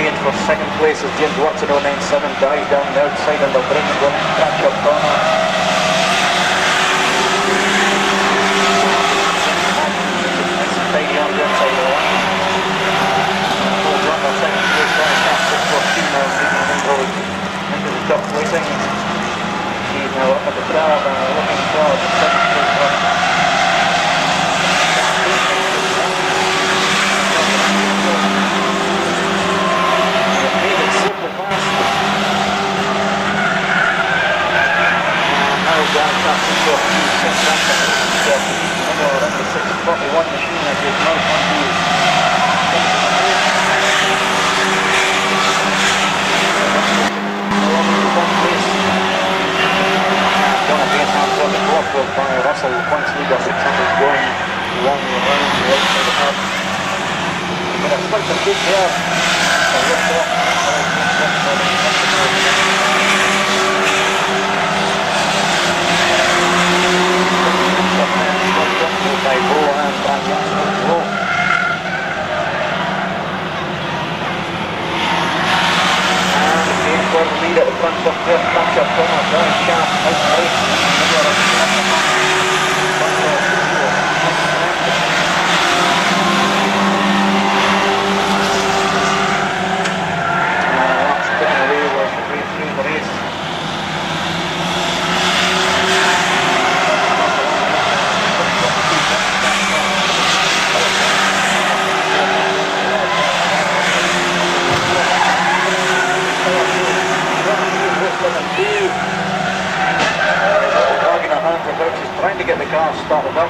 mate for second place is James Watson 097, dive down the outside and they'll bring him going to catch up corner. Nice and tidy on the inside of the line. Hold on, our second place going to catch 642 now, leading into the top waiting. He's now up at the grab and looking for the second place run. Down top 642, number 641 machine as is now on the gonna be a hands on the block by Russell, points leader 600 going long around the outside of the head. But it's quite a good there. By Bo and Brian Low. And again for the lead at the front of the catch up corner, very sharp outright. That's getting away with the way through the race. Dragging her hands about, she's trying to get the car started up.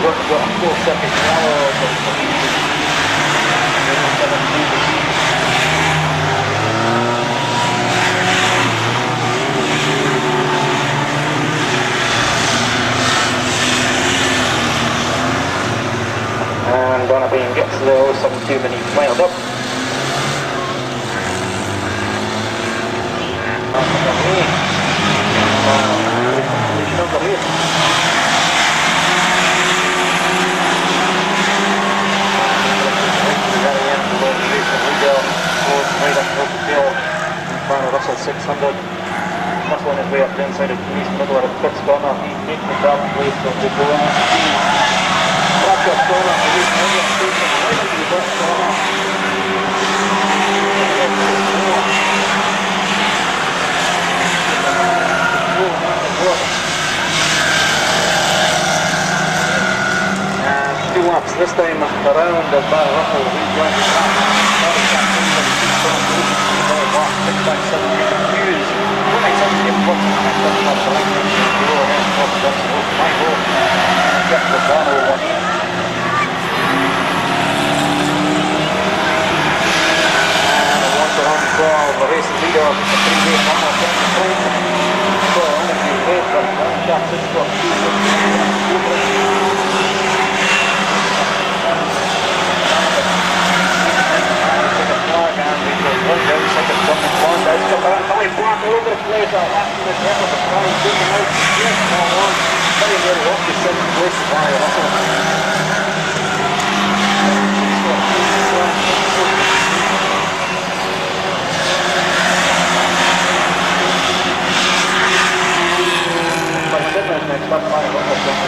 We've got a 4 second yellow, but and Donovan gets the 072 minute wound up. Russell 600. Russell on his way up the inside of the middle of the pits corner. He's making the grab place of the going. Catch up corner. He's moving the station right into the back corner. And 2 laps this time around as Barry Russell rejoins the track. 6.7 views. When I said to him, what's the next one? That's the line range to go ahead and cross the absolute my goal. And get the Bono one in. And once around for the race leader, it's a 3-way number 10 so only the race but that's 6.2. One down, second coming, one down, coming back all over the place. I'll have to the top of the car, taking out, yes, all on. Very, very off the second place by Russell. By 7 next up by Russell.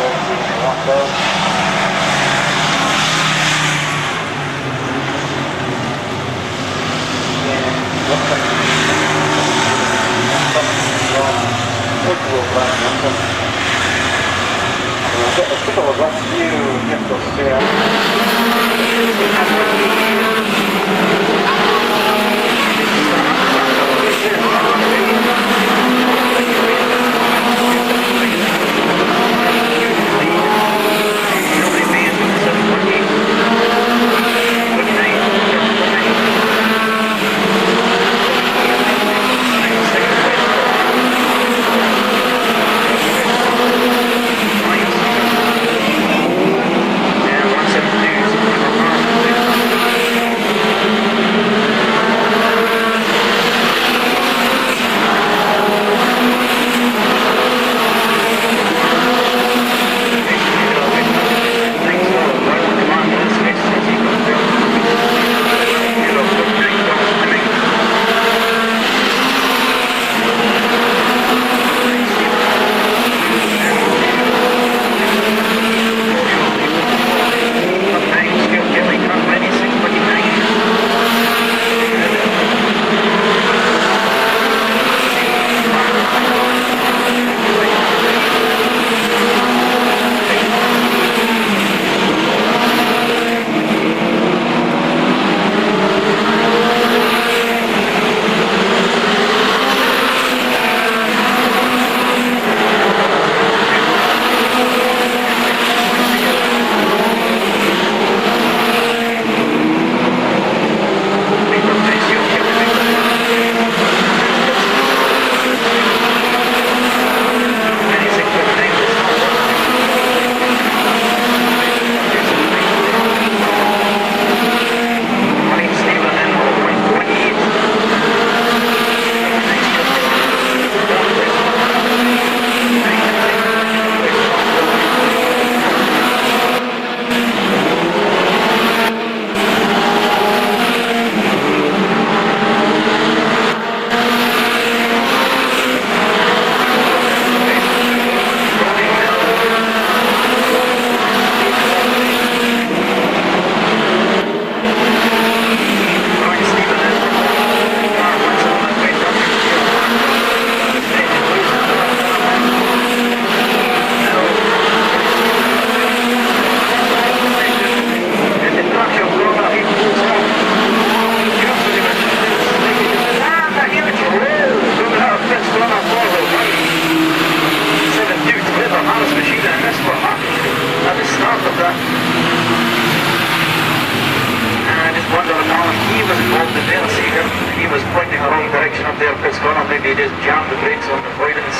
involved in there. See him, he was pointing the wrong direction up there, pits corner. Maybe he just jammed the brakes on the avoidance.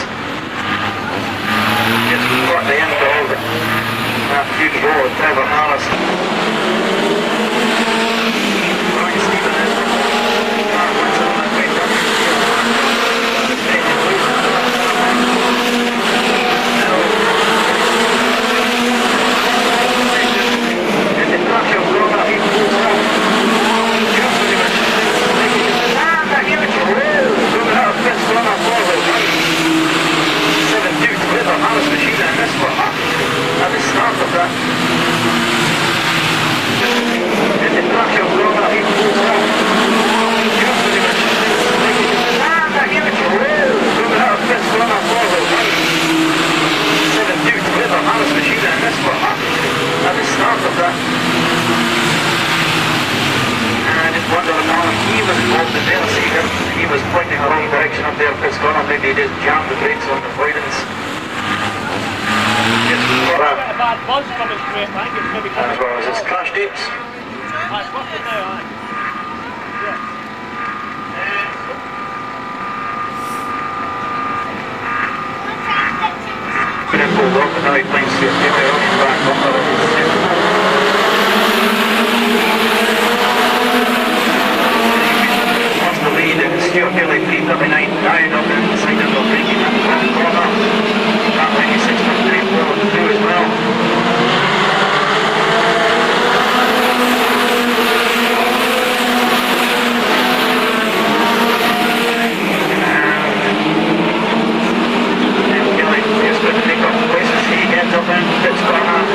Just got the end of that huge roll of Trevor Harris. Brian Stephen is car wins on that way down. And the crash of Roma, he pulls out. Harris machine and this for at the start of that. And the crash of Roma, he pulls out. Coming out of pits corner forward. 7-2 together, Harris machine and this for at the start of that. And just wondering how he was involved in there. See him, he was pointing the wrong direction up there, pits corner. Maybe he just jammed the brakes on the avoidance. A bad buzz coming straight, I think it's maybe coming. As well as his crash dates. It's working now, aye. Yeah. Could have pulled off, but now he finds the back up. Wants the lead in Stuart Kelly 339 down up inside of the breaking that front corner. That 96.34 through as well. And Kelly just going to take off the places he heads up in pits corner.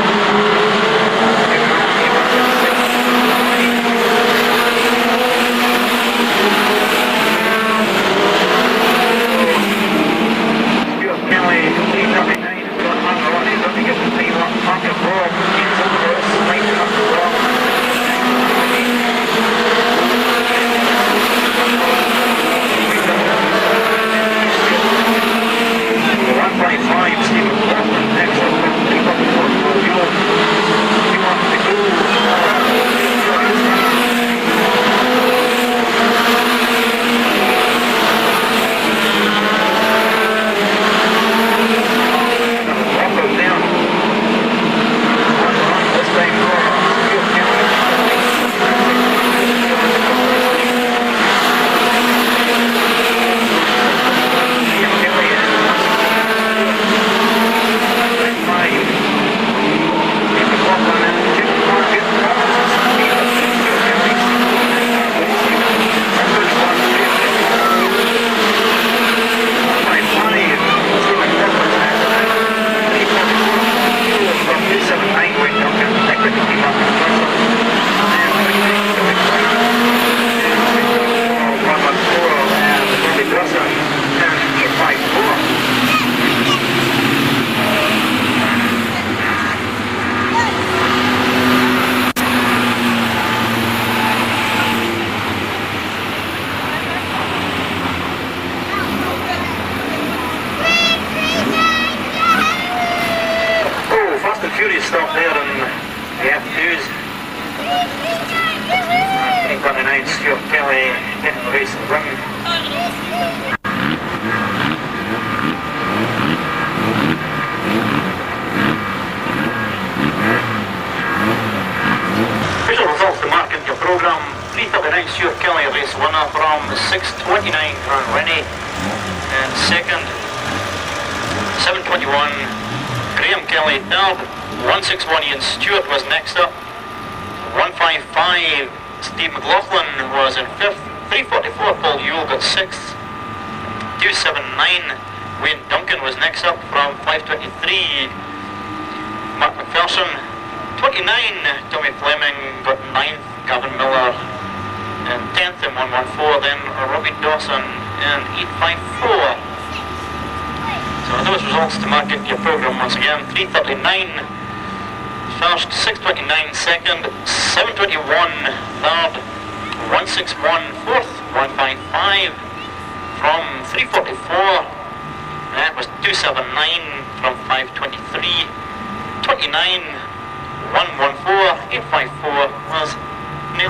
Stop there in the F2s. 329 Stuart Kelly getting the race to win. Official results to mark into your programme. 339 Stuart Kelly, race winner from 629 Crimond Rennie. And second, 721 Graham Kelly third. 161 Ian Stewart was next up. 155 Steve McLaughlin was in fifth. 344 Paul Ewell got sixth. 279 Wayne Duncan was next up from 523 Mark McPherson. 29 Tommy Fleming got ninth. Gavin Miller in 10th in 114. Then Robbie Dawson in 854. So those results to mark into your programme once again. 339 first, 629 second, 721 third, 161 fourth, 155 from 344. That was 279 from 523. 29 114 854 was new.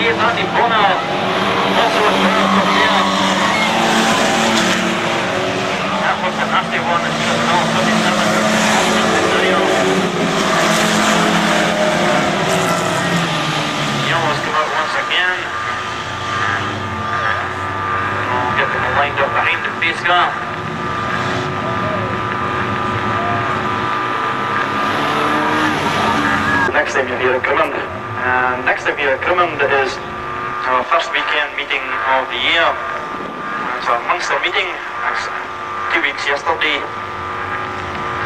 see Andy Bonner. Also a third from here. That was a nasty one. It's just now 37. Yellows come out once again. We'll get them lined up behind the pace car. Next time you're here at Crimond. Next time here at Crimond is our first weekend meeting of the year. It's our Munster meeting. It's 2 weeks yesterday.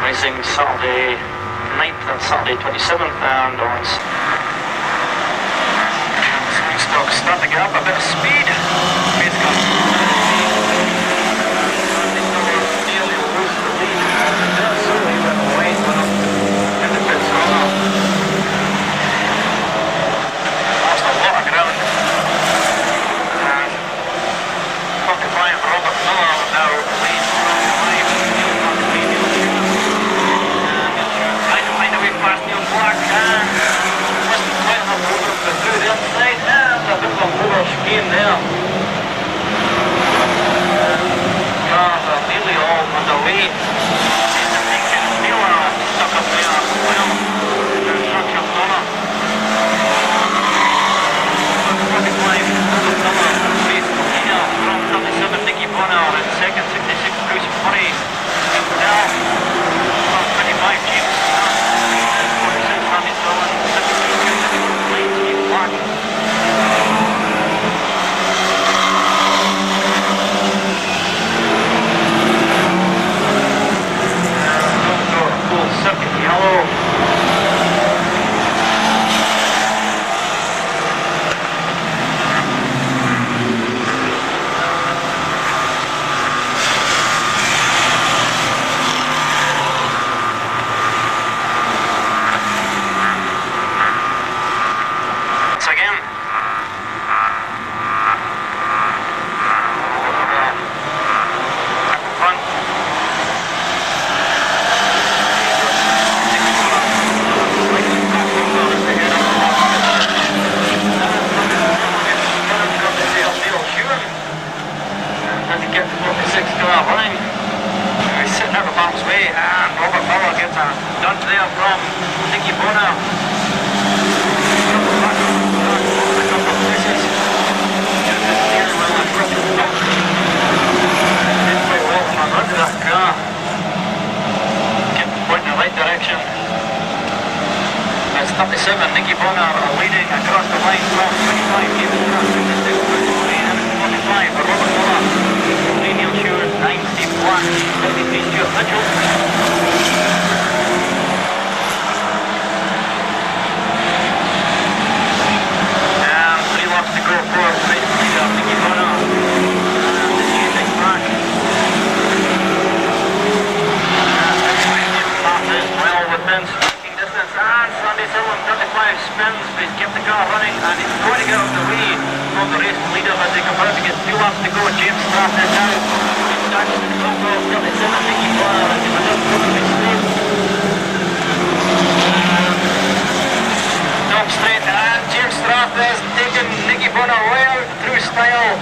Racing Saturday 9th and Saturday 27th, and on stock start to get up a bit of speed. Pace car. Nearly lose the lead. That's certainly went away in the pits corner. Lost a lot of ground. 45 Robert Miller now lead. Trying to find a way past Neil Black, and wasn't quite enough over through the inside, and a bit of a motor scheme there. Cars are nearly all underway. Miller stuck up there as well. There's Structure corner. 45 Robert Miller leads here from 37 Nicky Bonner in second, 66 Bruce Murray. Now from 25 James Strath, 46 Randy Dillon, 72 Lane Steve Black. Full circuit yellow. Once again. Front. And to get the 46 car running, he's sitting out of harm's way, and Robert Miller gets a dodge there from Nicky Bonner. A couple of places. Did quite well from a run to that car. Kept the point in the right direction. It's 37, Nicky Bonner leading across the line from 25, David Strath, 56, Bruce Murray, and 45 for Robert Miller. 3 Neil Stewart, 9 Steve Black, 53 Stuart Mitchell. And 3 laps to go for race leader Nicky Bonner. And the chasing back. And that's fine, James Strath is well within striking distance. And Sandy Sillen, 35 spins, but he's kept the car running, and he's going to get out of the way from the race leader as they come out to get 2 laps to go. James Strath is now starts to go for 37, Nicky Bonner, as he was up from the straight. Top straight, and James Strath is taking Nicky Bonner way out through style.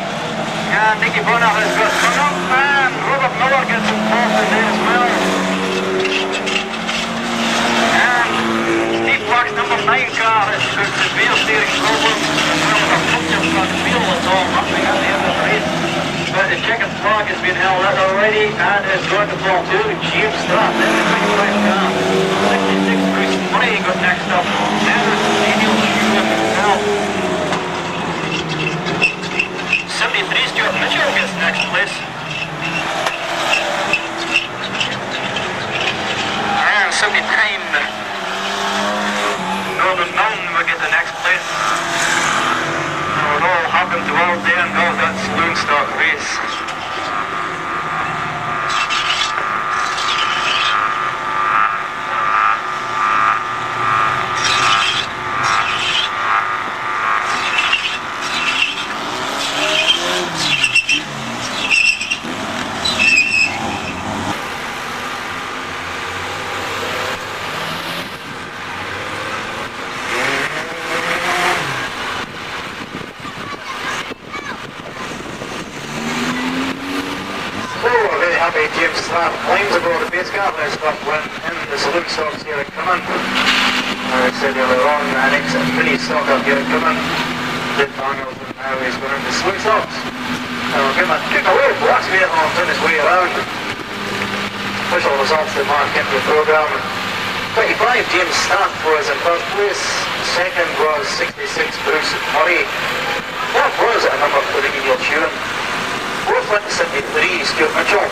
And Nicky Bonner has got hung up, and Robert Miller gets involved in there as well. And Steve Black's number 9 car has got severe steering problems, as well as a punctured front wheel that's all happening at the end of the race. But the checkered flag has been held out already, and is going to fall to James Strath in the 25 car. 66 Bruce Murray got next up, then it's Daniel Stewart himself. 73 Stuart Mitchell gets next place. And 79 Northern Mountain will get the next place. It all happened towards the end of that saloon stock race. happy James Slap climbs aboard the base car now stop when in the saloon stocks here at Crimond. I said earlier on, an ex-mini stock up here at Crimond did manuals and now he's going into saloon stocks. We'll give him a kick away, blocks me on his way around. Official results that mark into the programme. 25 James Staff was in first place, second was 66 Bruce Murray, fourth was a number for the Neil Sheeran, fourth went to 73 Stuart Mitchell,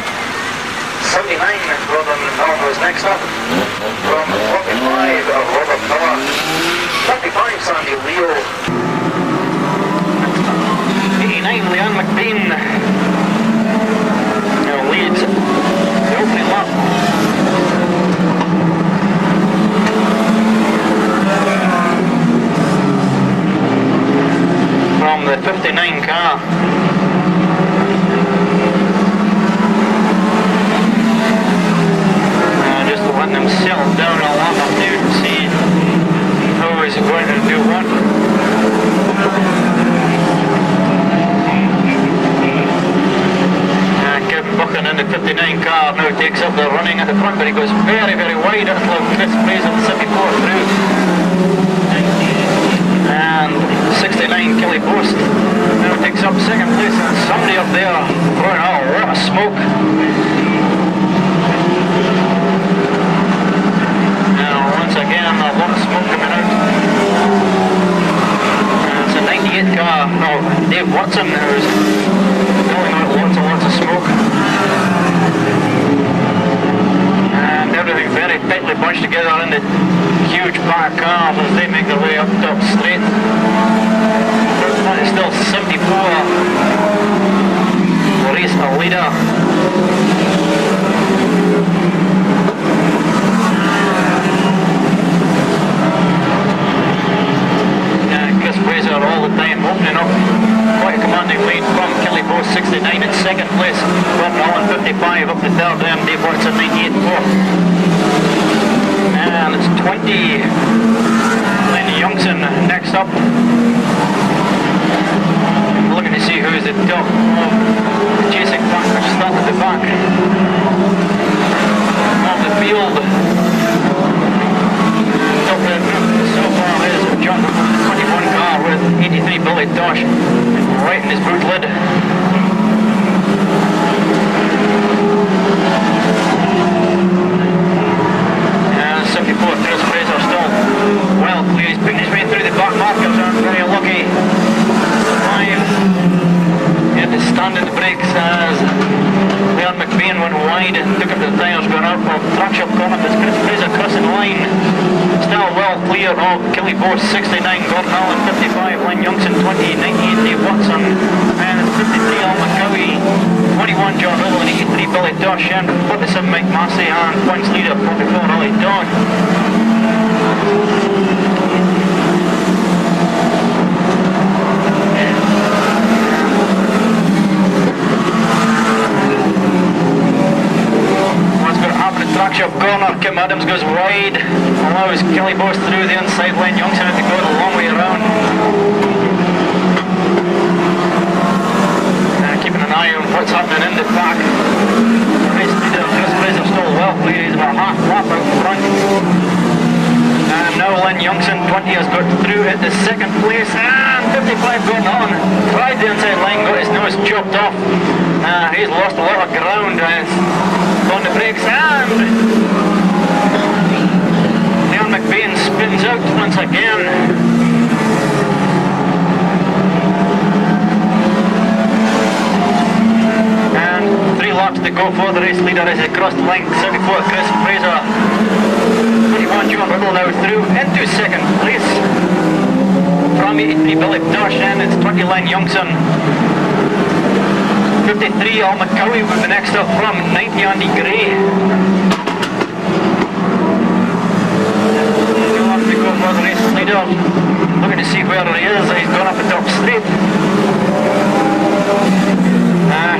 79 Robin North was next up, from 45 Robert Miller, 35 Sandy Leo, 89 Leanne McBean leads the opening lap. From the 59 car. Just letting them settle down a lot up there to see who is going to do what. Kevin Buchan in the 59 car now takes up the running at the front, but he goes very, very wide. It'll allow Chris Fraser the 74 through. And 69 Kelly Post now takes up second place, and somebody up there throwing out a lot of smoke. Now once again a lot of smoke coming out. It's a 98 car, no, Dave Watson who's blowing out lots and lots of smoke. And everything very tightly bunched together in the huge black cars as they make their way up top straight. That is still 74. Race a leader. Chris Fraser all the time opening up quite a commanding lead from Kelly Post 69 at second place, Gordon Allen 55 up the third, and Dave Watson 98 fourth. And it's 20 Lenny Youngson next up. Looking to see who's the top of the chasing pack, which starts at the back of the field. Top red group so far is John 21 car with 83 Billy Tosh right in his boot lid. And 74 Chris Fraser still well clear. He's picking his way through the back markers, aren't very lucky. 5 he had to stand in the brakes as Leon McBean went wide and took up the tyres going out of track shop corner. But Chris Fraser crossing the line. Still well clear of Kelly Post 69, Gordon Allen 55, Len Youngson 20, 98 Dave Watson, and 53 Al McCowie, 21 John Riddle, and 83 Billy Tosh, and 47 Mike Massey, and points leader 44 Ollie Dog. Track shop corner, Kim Adams goes wide, allows Kelly Post through the inside line. Youngson had to go the long way around. Keeping an eye on what's happening in the pack. The race leader, Chris Fraser, still well clear. He's about half lap out front. And now Len Youngson, 20, has got through at the second place, and 55 going on. Tried the inside line, got his nose chopped off. He's lost a lot of ground. On the brakes, and Leon McBean spins out once again. And 3 laps to go for the race leader as he crossed the line. 74 Chris Fraser, 21 John Riddle now through into second place. From 83 Billy Tosh, and it's 20 Len Youngson. 53 Al McCowie with the next up from 90 Andy Gray. He'll have to go for the race leader. Looking to see where he is. He's gone up the top straight.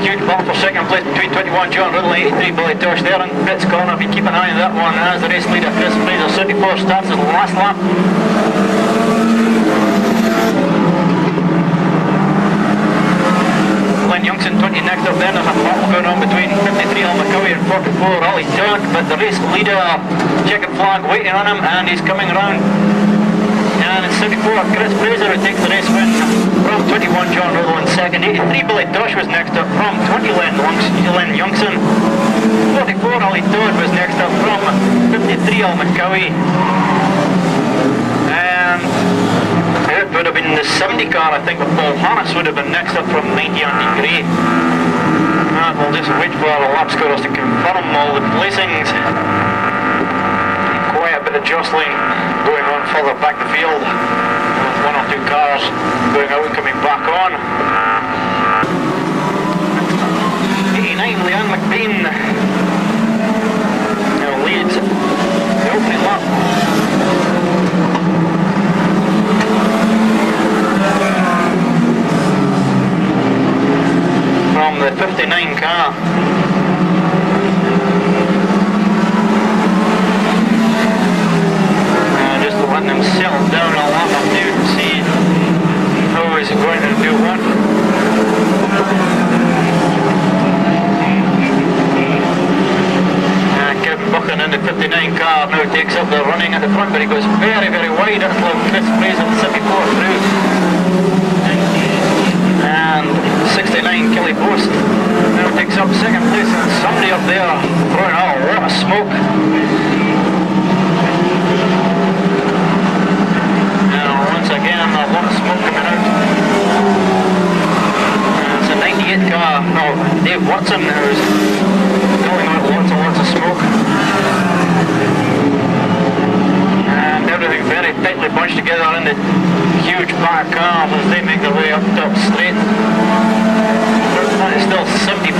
Huge battle for second place between 21 John Riddle and 83 Billy Tosh there in pits corner. If you keep an eye on that one as the race leader Chris Fraser 74 starts at the last lap. Youngson 20 next up then. There's a battle going on between 53 Al McCowie and 44 Ollie Dog, but the race leader, checkered flag waiting on him, and he's coming around. And it's 74 Chris Fraser who takes the race win from 21 John Riddle in second. 83 Billy Dosh was next up from 20 Len Youngson. 44 Ollie Todd was next up from 53 Al McCowie. And it would have been the 70 car, I think, with Paul Harness would have been next up from 90 Andy Gray. And we'll just wait for our lap scorers to confirm all the placings. Quite a bit of jostling going on further back the field, with one or two cars going out and coming back on. 89 Leanne McBean now leads the opening lap. From the 59 car. Just letting them settle down a lot of two to see who is going to do what. Kevin Buchan in the 59 car now takes up the running at the front, but he goes very, very wide until Chris Fraser the 74 through. And 69 Kelly Post now takes up second place, and somebody up there throwing out a lot of smoke. Once again, a lot of smoke coming out. It's a 98 car. No, Dave Watson who's going out lots of smoke. And everything very tightly bunched together in the huge back cars as they make their way up top straight. It's still 74.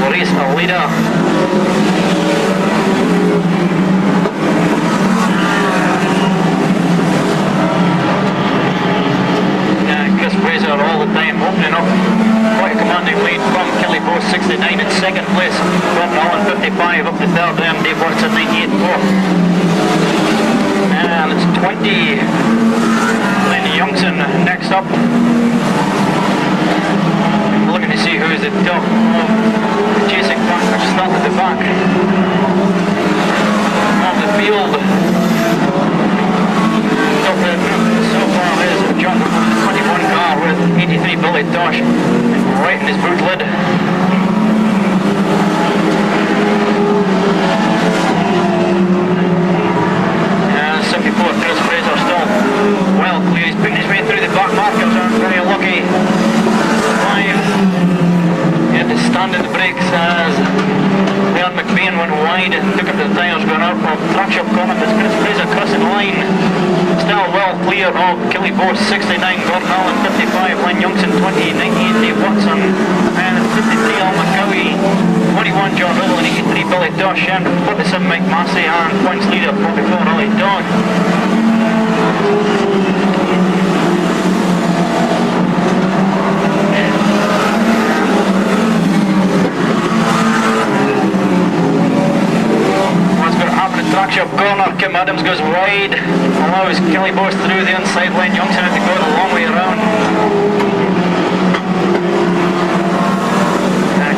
Maurice, the leader. Fraser all the time, opening up quite a commanding lead from Kelly Post 69 in second place, Gordon Allen 55 up to third, and Dave Watson 98 4th. And it's 20 Lenny Youngson next up. Looking to see who's the top of the chasing pack, which start at the back of the field. Top red so far is John 21 car with 83 Billy Dosh right in his boot lid. And 74 Chris Fraser still well clear. He's picking his way through the back markers, and very lucky. 5. He had to stand in the brakes as Leon McBean went wide and took up the tires going out from track shop corner. As Chris Fraser crossing the line. Still well clear of Kelly Post 69, Gordon Allen 55, Len Youngson 20, 98 Dave Watson, and 53 Al McCowie, 21 John Riddle, and 83 Billy Dosh, and 47 Mike Massey, and points leader 44 Ollie Dog. Track shop corner, Kim Adams goes wide, allows Kelly Post through the inside line. Youngson had to go the long way around.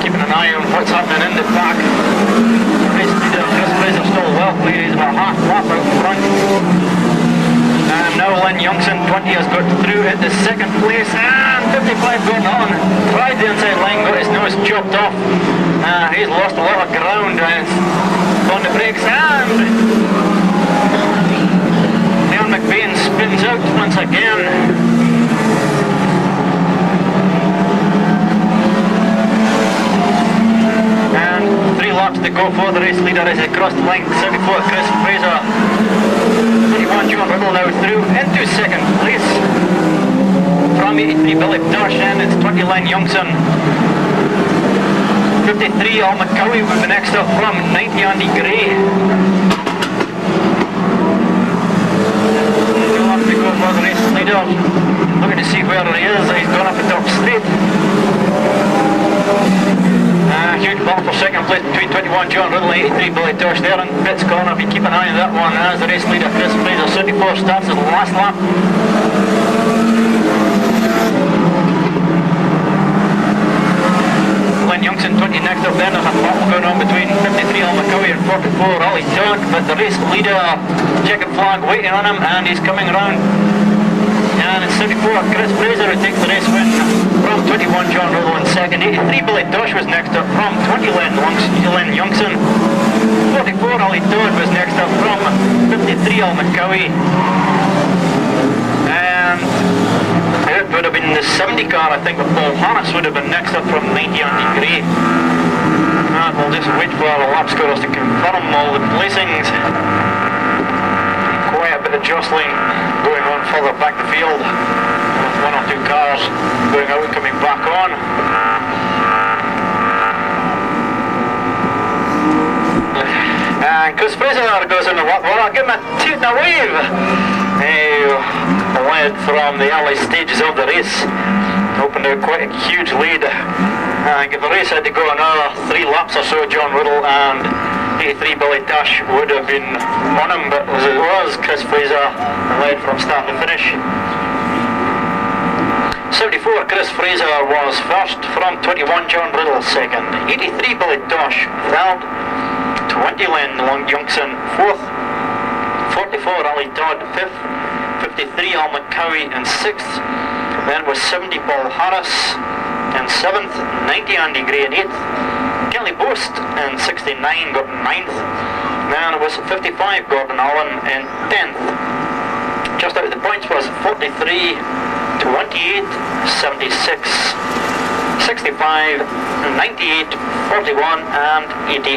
Keeping an eye on what's happening in the back. The race leader Chris Fraser still well clear, he's about half lap out front. And now Len Youngson 20 has got through at the second place, and 55 going on. Tried the inside line, got his nose chopped off. He's lost a lot of ground. On the brakes, and Leon McBean spins out once again. And 3 laps to go for the race leader as he crossed the line. 74 Chris Fraser, 21 John Riddle now through into second place from 83 Billy Dosh, and it's 20 Len Youngson. 53 Al McCowie will be next up from 90 Andy Gray. We'll have to go for the race leader. Looking to see where he is. He's gone up the top straight. Huge battle for second place between 21 John Riddle and 83 Billy Dosh there in pits corner. If you keep an eye on that one as the race leader Chris Fraser 74 starts at the last lap. next up then. There's a battle going on between 53 Al McCowie and 44 Ollie Todd, but the race leader, checkered flag waiting on him, and he's coming around. And it's 74 Chris Fraser who takes the race win from 21 John Riddle in second. 83 Billy Tosh was next up from 20 Len Youngson. 44 Ollie Todd was next up from 53 Al McCowie. And it would have been the 70 car, I think, with Paul Harris would have been next up from 90 Andy Gray. And we'll just wait for our lap scorers to confirm all the placings. Quite a bit of jostling going on further back the field, with one or two cars going out and coming back on. And Chris Fraser goes in the lap. Well, I'll give him a toot and a wave. He led from the early stages of the race, opened out quite a huge lead. And if the race had to go another 3 laps or so, John Riddle and 83 Billy Tosh would have been on him, but as it was, Chris Fraser led from start to finish. 74 Chris Fraser was first, from 21 John Riddle second, 83 Billy Tosh third, 20 Len Youngson fourth, 44 Ali Todd fifth, 53 Al McCowie in sixth, then was 70 Paul Harris in seventh, 90 Andy Gray in eighth, Kelly Boast in 69 got 9th, then it was 55 Gordon Allen in 10th. Just out of the points was 43, 28, 76, 65, 98, 41 and 84.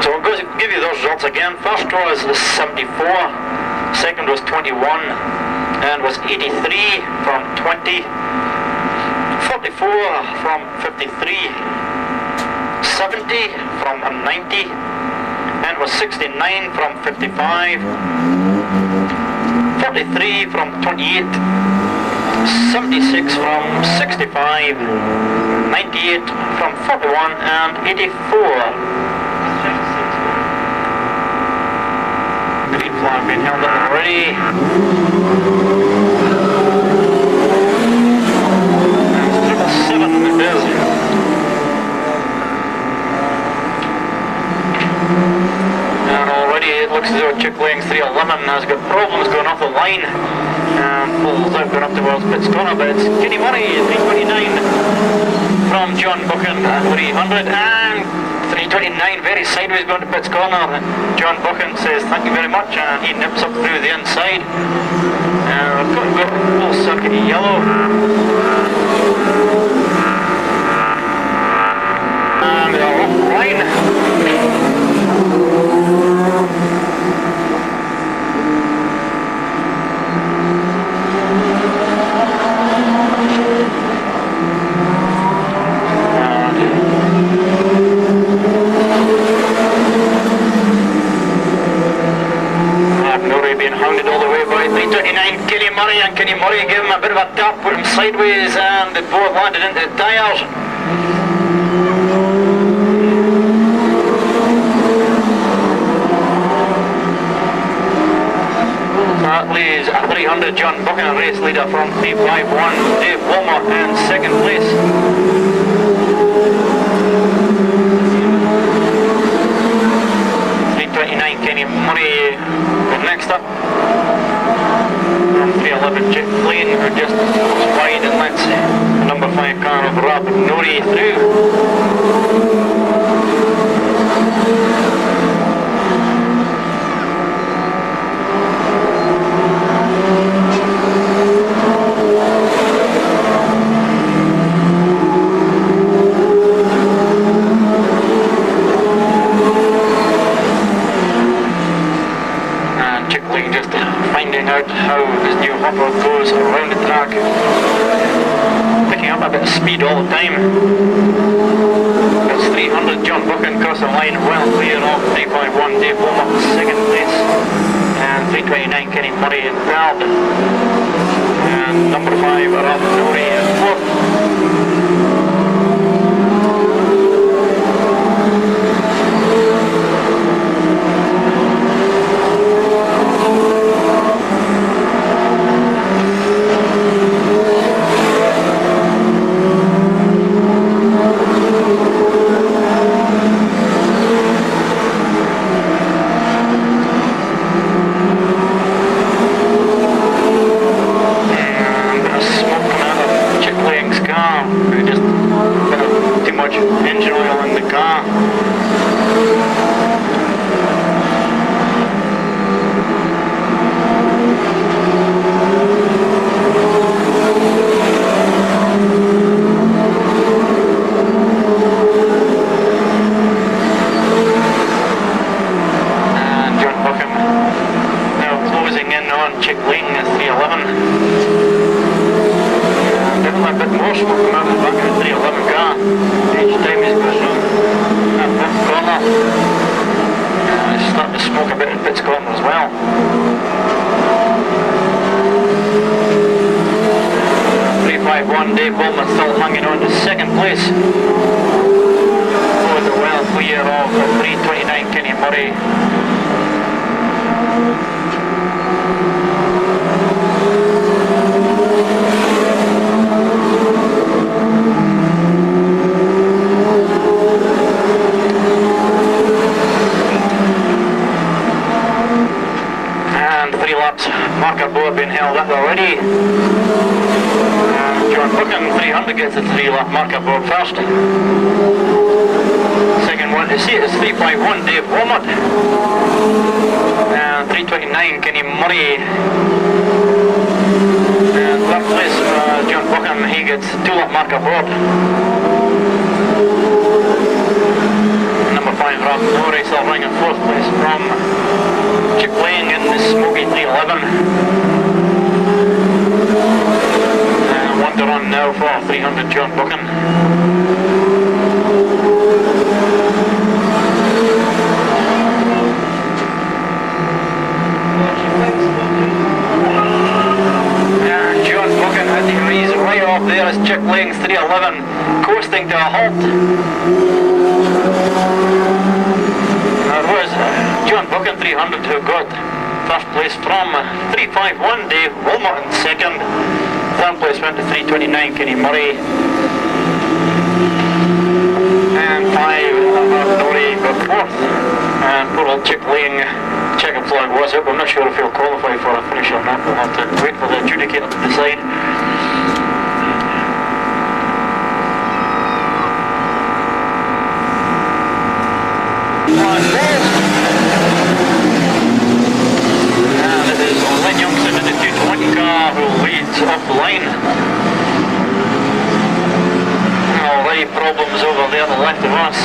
So I'll give you those results again. First was 74, second was 21, and was 83 from 20, 44 from 53, 70 from 90, and was 69 from 55, 43 from 28, 76 from 65, 98 from 41, and 84. Green flag being held up already. And 777 it is. And already it looks as though Chick Laying 311 has got problems going off the line. And pulls out going up towards Pitts Corner, but it's Kenny Murray, 329 from John Buchan at 300, and 329 very sideways going to Pitts Corner. John Buchan says thank you very much, and he nips up through the inside. We've got full circuit yellow. And they're off line. Being hounded all the way by 329 Kenny Murray, and Kenny Murray gave him a bit of a tap, put him sideways, and they both landed into the tyres. That leaves a 300 John Buchan, race leader from 351 Dave Wilmer in second place. 329 Kenny Murray next up. From 311 Jet Plane, who just goes wide and lets the number 5 car of Rob Nori through. Just finding out how his new hot rod goes around the track, picking up a bit of speed all the time. It's 300 John Buchan across the line, well clear of 351 Dave Wilmot in second place, and 329 Kenny Murray in third, and number 5 Rob Nori in fourth. much engine oil in the car. Chick Wing 311. Getting a bit more smoke come out of the back of the 311 car. Each time he's going on that back corner. It's starting to smoke a bit in pits corner as well. 351 Dave Bowman still hanging on to second place. Oh, the well clear of 329 Kenny Murray. Marker board being held up already. John Buchan 300 gets the 3-lap marker board first. Second one to see it is 351 Dave Wilmot. And 329 Kenny Murray. And third place John Buchan, he gets 2-lap marker board. Number 5 Rob Norrie still running in 4th place from Chick Lang in the smoky 311. And 1 to run now for 300 John Buchan. Yeah, John Buchan, I think he's right off there as Chick Lang's 311 coasting to a halt. There was John Buchan 300 who got first place from 351 Dave Wilmot in second. Third place went to 329 Kenny Murray. And 5 Norrie got fourth. And poor old Chick Lang checkered flag was up. I'm not sure if he'll qualify for a finish or not. We'll have to wait for the adjudicator to decide. And it is Len Youngson in the 220 car who leads off the line. Already problems over there on the left of us.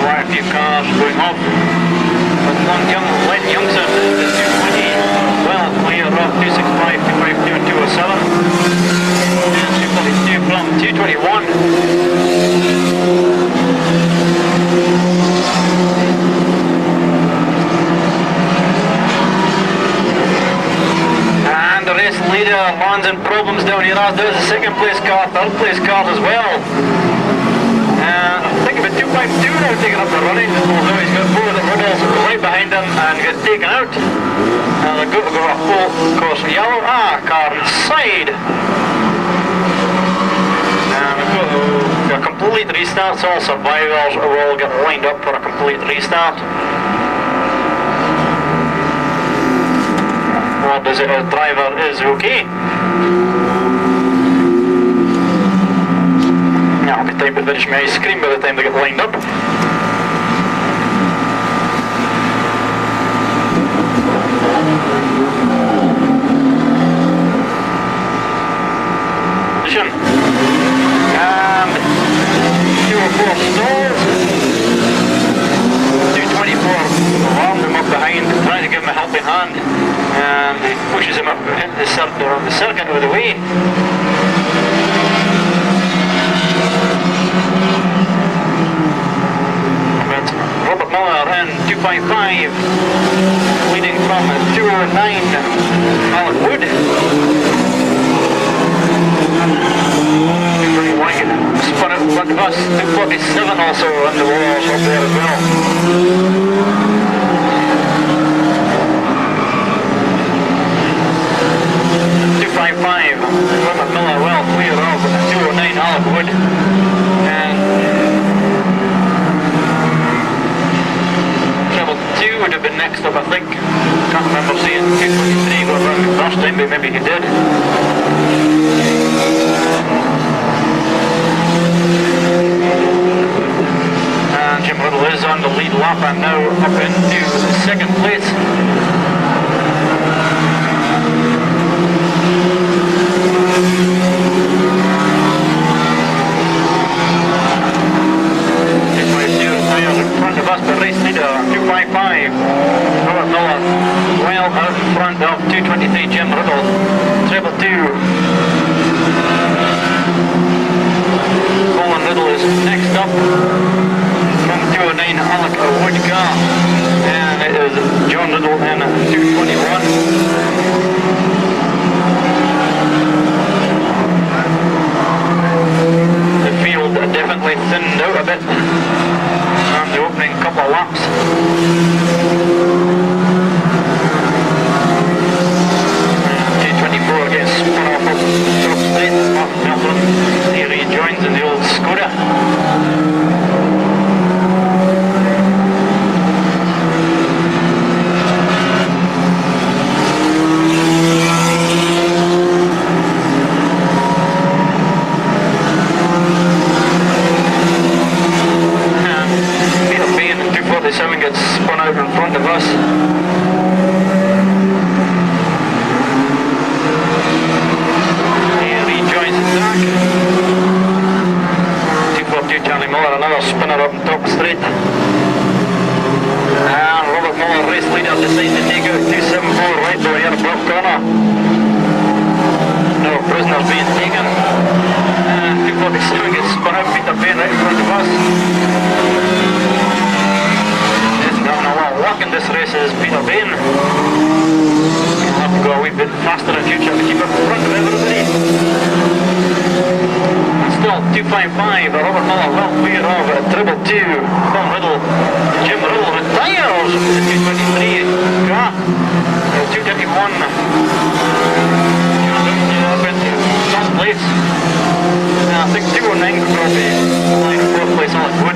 Quite a few cars going off. But Len Youngson in the 220, well clear of 265, 252 and 207. And 242 from 221. And the race leader lands in problems down here, as does the second place car, third place car as well. I think about 252 now taking up the running, although he's got both of the Ruddles right behind him and gets taken out. And they're going to go a full course yellow. Car inside. And we've got a complete restart, so all survivors will get lined up for a complete restart. What does it? Our driver is okay. Now I'll be time to finish my ice cream by the time they get lined up. And 204 stalls. 224 alarmed him up behind, trying to give him a helping hand. And he pushes him up into the circuit out of the way. But Robert Miller in 255, leading from 209 Alan Wood. 221 spun out in front of us, 247 also on the walls up there as well. 255, Robert Miller well clear of 209 Alan Wood. And Treble 2 would have been next up, I think. Can't remember seeing 223 go around the first time, but maybe he did. Riddle is on the lead lap and now up into second place. In front of us, the race leader 255 Robert Miller, well out in front of 223 Jim Riddle, treble 2. Colin Riddle is next up from 209 Alec Woodcar, and it is John Riddle in 221. The field definitely thinned out a bit on the opening couple of laps. 224 gets spun off up top straight. Martin Melton, he rejoins in the old Skoda. Gets spun out in front of us. He rejoins the track. 242 Charlie Miller, another spinner up in top straight. And Robert Miller, race leader, decides to take out 274 right over here, block corner. No prisoners being taken. And 247 gets spun out, Peter Bain right in front of us. Having a lot of luck in this race is Peter Bain. He'll have to go a wee bit faster in future to keep up in front of everybody. Still 255, Robert Miller well clear of treble 2. Tom Riddle, Jim Riddle retires with the 223 car. 221. John Riddle up into first place. I think 209 could probably line in fourth place on it would.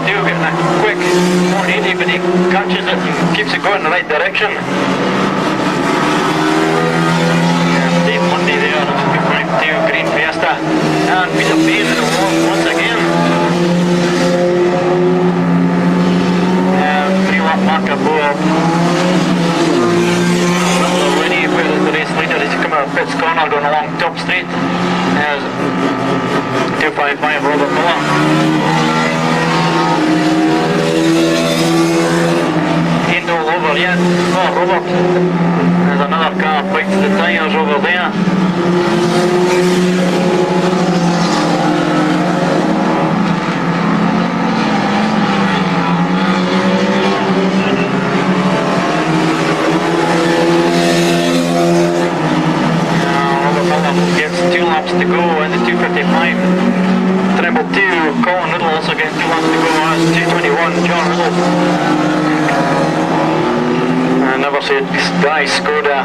Getting a quick 180, but he catches it and keeps it going in the right direction. And Dave Mundy there, 252 Green Fiesta, and Peter Bain in the wall once again. And 3-lap marker board. Already where the race leader is coming out of Pitts corner going along top straight. There's 255 Robert Miller. Ain't all over yet. Oh, Robert. There's another car bites the tyres over there. Robert Miller gets 2 laps to go in the 255. Treble 2, Colin Riddle also getting 2 laps to go as 221, John Riddle. I never said Guy Skoda,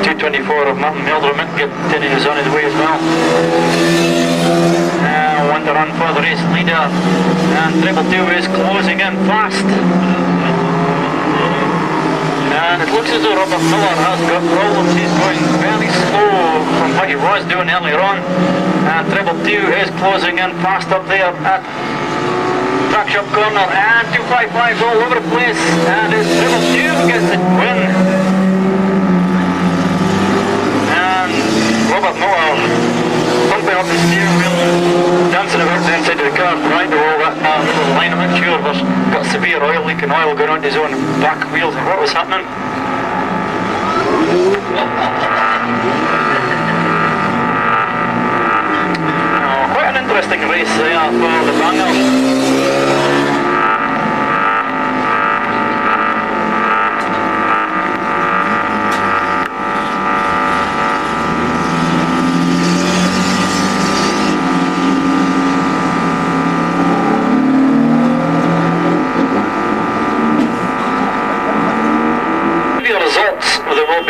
224 of Martin Meldrum continues on his way as well. One to run for the race leader, and treble 2 is closing in fast. And it looks as though Robert Miller has got problems. He's going very slow from what he was doing earlier on. And treble 2 is closing in fast up there at track shop corner. And 255 all over the place. And it's treble 2 who gets the win. And Robert Miller pumping up the steering wheel, dancing about the inside of the car, trying to roll that little line. I'm not sure there's got severe oil leak and oil going on his own back wheels and what was happening. Quite an interesting race there for the Bangers.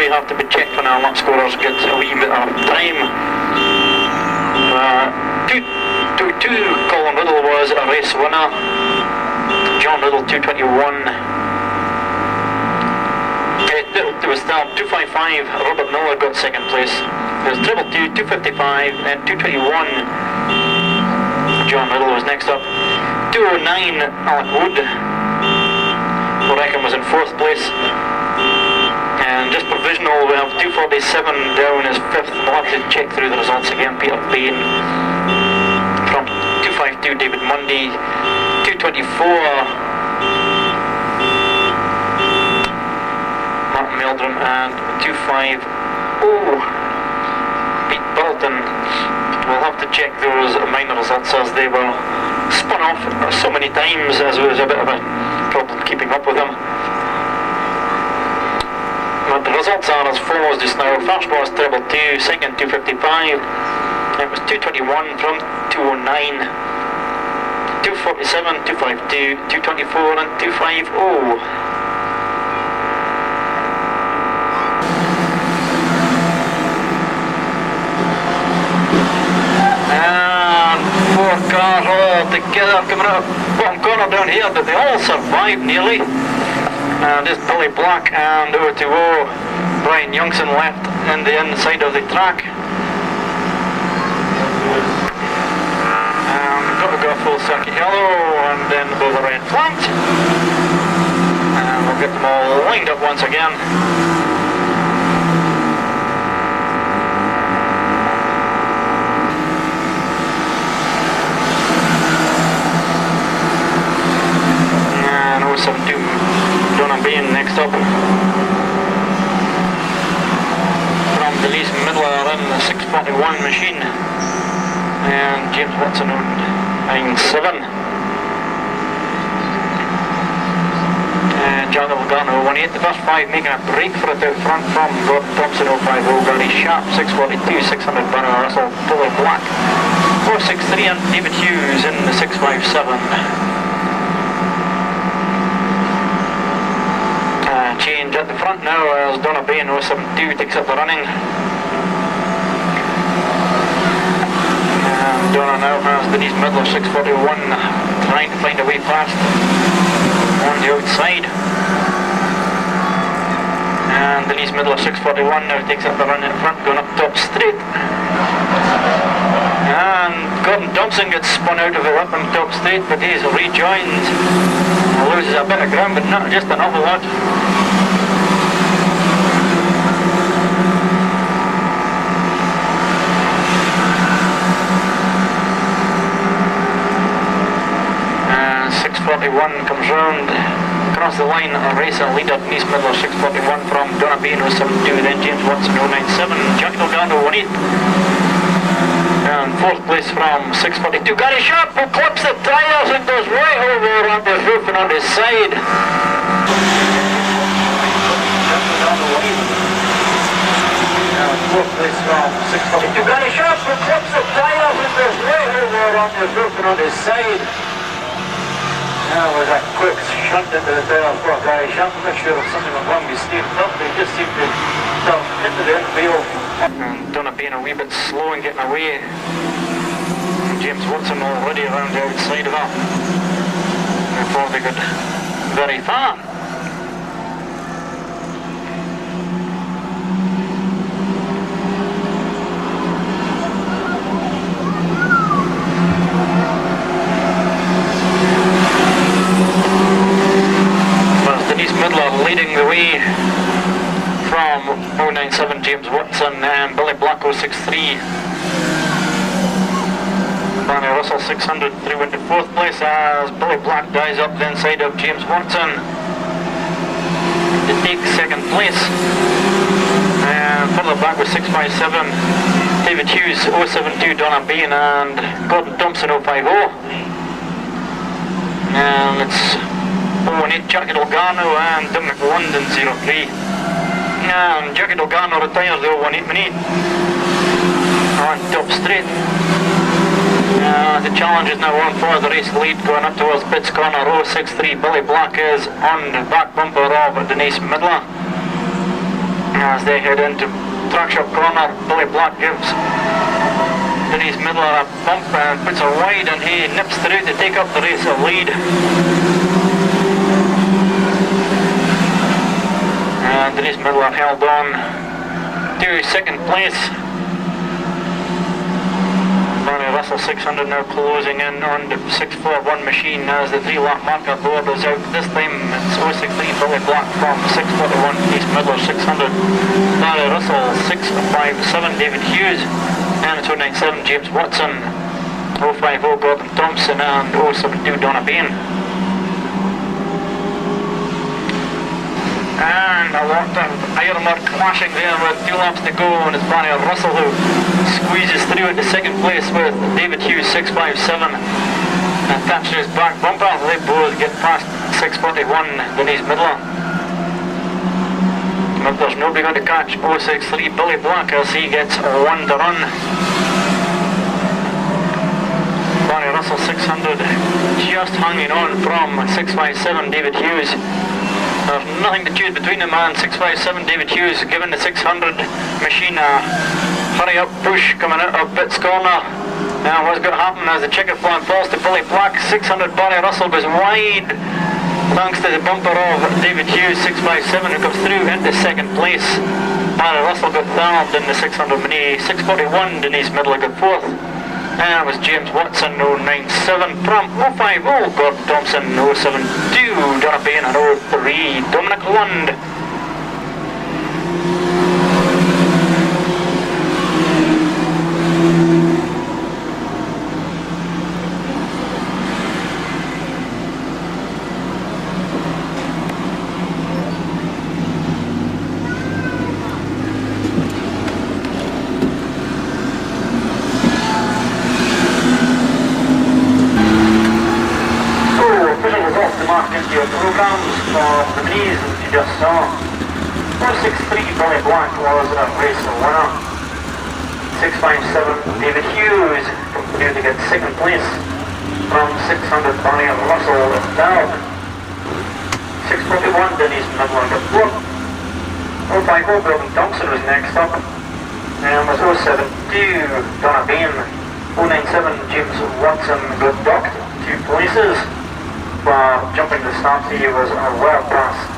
Have to be checked when our lap scorers get a wee bit of time. 222 Colin Riddle was a race winner. John Riddle 221. It was down 255. Robert Miller got second place. There's treble 2, 255 and 221. John Riddle was next up. 209 Alec Wood, who I reckon was in 4th place. And just provisional, we have 247 down as 5th. We'll have to check through the results again. Peter Bain from 252, David Mundy, 224. Martin Meldrum, and 250 Pete Bolton. We'll have to check those minor results as they were spun off so many times as it was a bit of a problem keeping up with them. But the results are as follows just now. First was treble 2, second 255. It was 221 from 209, 247, 252, 224 and 250. Four cars all together coming out bottom corner down here, but they all survived nearly. And there's Billy Black and 020 Brian Youngson left in the inside of the track. Got to go full circuit yellow and then above the red flag. And we'll get them all lined up once again. Some two Donna Bain next up. From the Least Midler in the 641 machine. And James Watson on 97. And John Lugano 18. The first 5 making a break for it out front from Gordon Thompson 050, Gary Sharp 642, 600 Barrow Russell, Billy Black 463 and David Hughes in the 657. Change at the front now as Donna Bain 072 takes up the running. And Donna now has Denise Midler 641 trying to find a way past on the outside. And Denise Midler 641 now takes up the run in front, going up top straight. And Gordon Thompson gets spun out of it up on top straight, but he's rejoined. Loses a bit of ground, but not just an awful lot. And 641 comes round across the line. A racer leader, Denise Midler 641 from Donna Bain 072, then James Watson 097, Jackie Delgado 18. And 4th place from 642. Gary Sharp who clips the tyres and goes right over on the roof and on his side. And 4th place from 642. Gary Sharp who clips the tyres and goes right over on the roof and on his side. That was a quick shunt into the tyres for Gary Sharp. I'm not sure if something went wrong with Steve Tubb. They just seemed to turn into the infield. And Donna being a wee bit slow and getting away. And James Watson already around the outside of her before they got very far. Well, Denise Midler leading the way from 097 James Watson and Billy Black 063. Barney Russell 600 through into 4th place as Billy Black dies up the inside of James Watson to take 2nd place. And further back with 657 David Hughes 072 Donna Bain and Gordon Thompson 050. And it's 018 Jackie Delgado and Dominic London 03. And Jackie Delgado retires the 018 minute on top straight. The challenge is now on for the race lead going up towards pits corner. 063 Billy Black is on the back bumper of Denise Midler. As they head into track shop corner, Billy Black gives Denise Midler a bump and puts her wide, and he nips through to take up the race lead. And Denise Midler held on to 2nd place Russell 600 now closing in on the 641 machine as the 3-lap marker borders out. This time it's 063 Billy Black from 641 East Midler 600. Barry Russell 657 David Hughes, and 297 James Watson, 050 Gordon Thompson, and 072 Donna Bain. And a lot of Ironmark clashing there with 2 laps to go, and it's Barry Russell who squeezes through into second place with David Hughes 657 and catches his back bumper. They both get past 641 Denise Midler. But there's nobody going to catch 063 Billy Black as he gets 1 to run. Barry Russell 600 just hanging on from 657 David Hughes. There's nothing to choose between them, and 657 David Hughes giving the 600 machine a hurry up push coming out of Pitt's corner. Now what's going to happen as the checkered flag falls to Billy Black? 600 Barry Russell goes wide thanks to the bumper of David Hughes 657 who comes through into second place. Barry Russell got third in the 600 mini. 641 Denise Midler got fourth. And it was James Watson 097 from 050 Gordon Thompson, 072 Donna Bain, and 03 Dominic Lund. Programs for the breeze that you just saw. 463 Billy Black was a race winner. 657 David Hughes continued to get second place from 600 Barry Russell in third. 641 Denise Midler got fourth. 050 Gordon Thompson was next up, and was 072 Donna Bain. 097 James Watson got docked 2 places. Jumping the start he was well past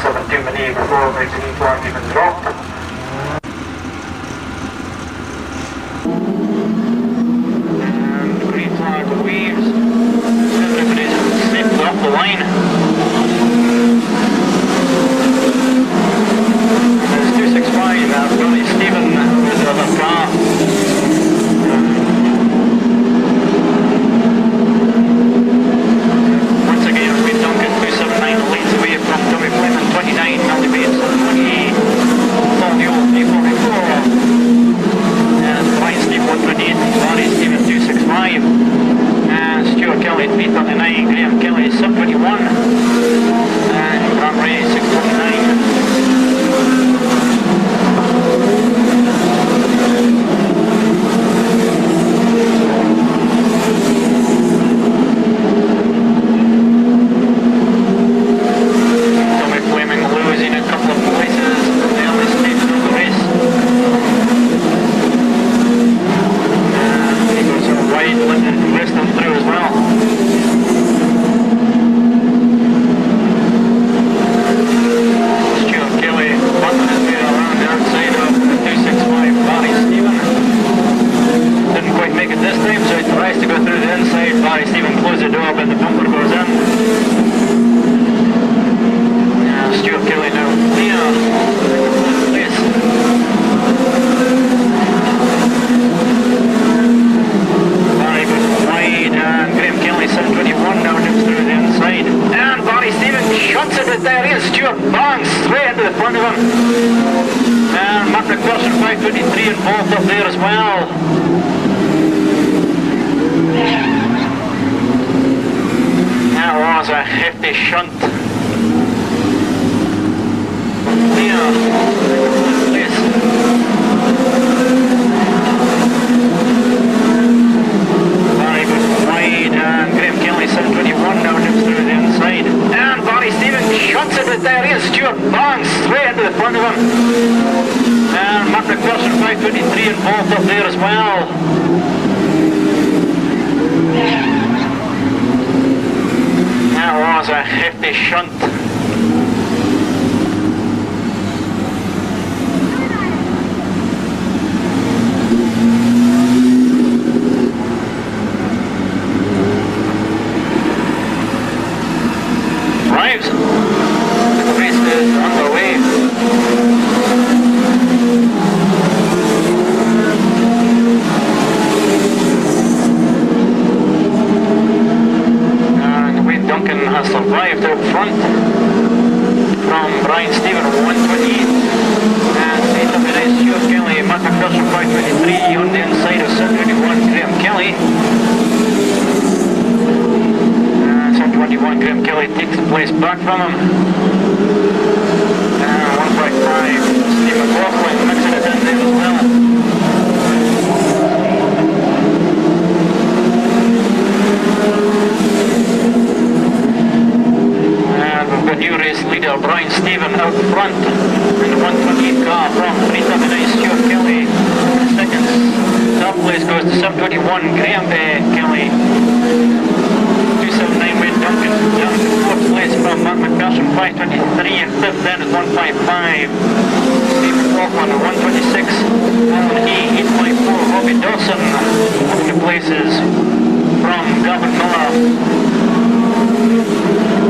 072 mini before the green flag even dropped. And the green flag waves. Everybody's safely off the line. And there's 265 Billy Stephen with the other car. Involved up there as well. That was a hefty shunt. There. Place. Barry goes wide and Graham Kelly 721 now dips through the inside. And Barry Stevens shunts it, but there is Stuart Barnes straight into the front of him. And Mark McPherson 523 involved up there as well. That was a hefty shunt. from him. 1.5. Steve McLaughlin mixing it in there as well. And we've got new race leader Brian Stephen out front in the 128 car from 379 Stuart Kelly. Second, third place goes to 721 Graham Kelly. 279 Wayne Duncan. Down to fourth place from Matt McPherson, 523, and fifth then is 155. Steve McLaughlin, 126. Alan E, 854. Robbie Dawson, up the places from Gavin Miller.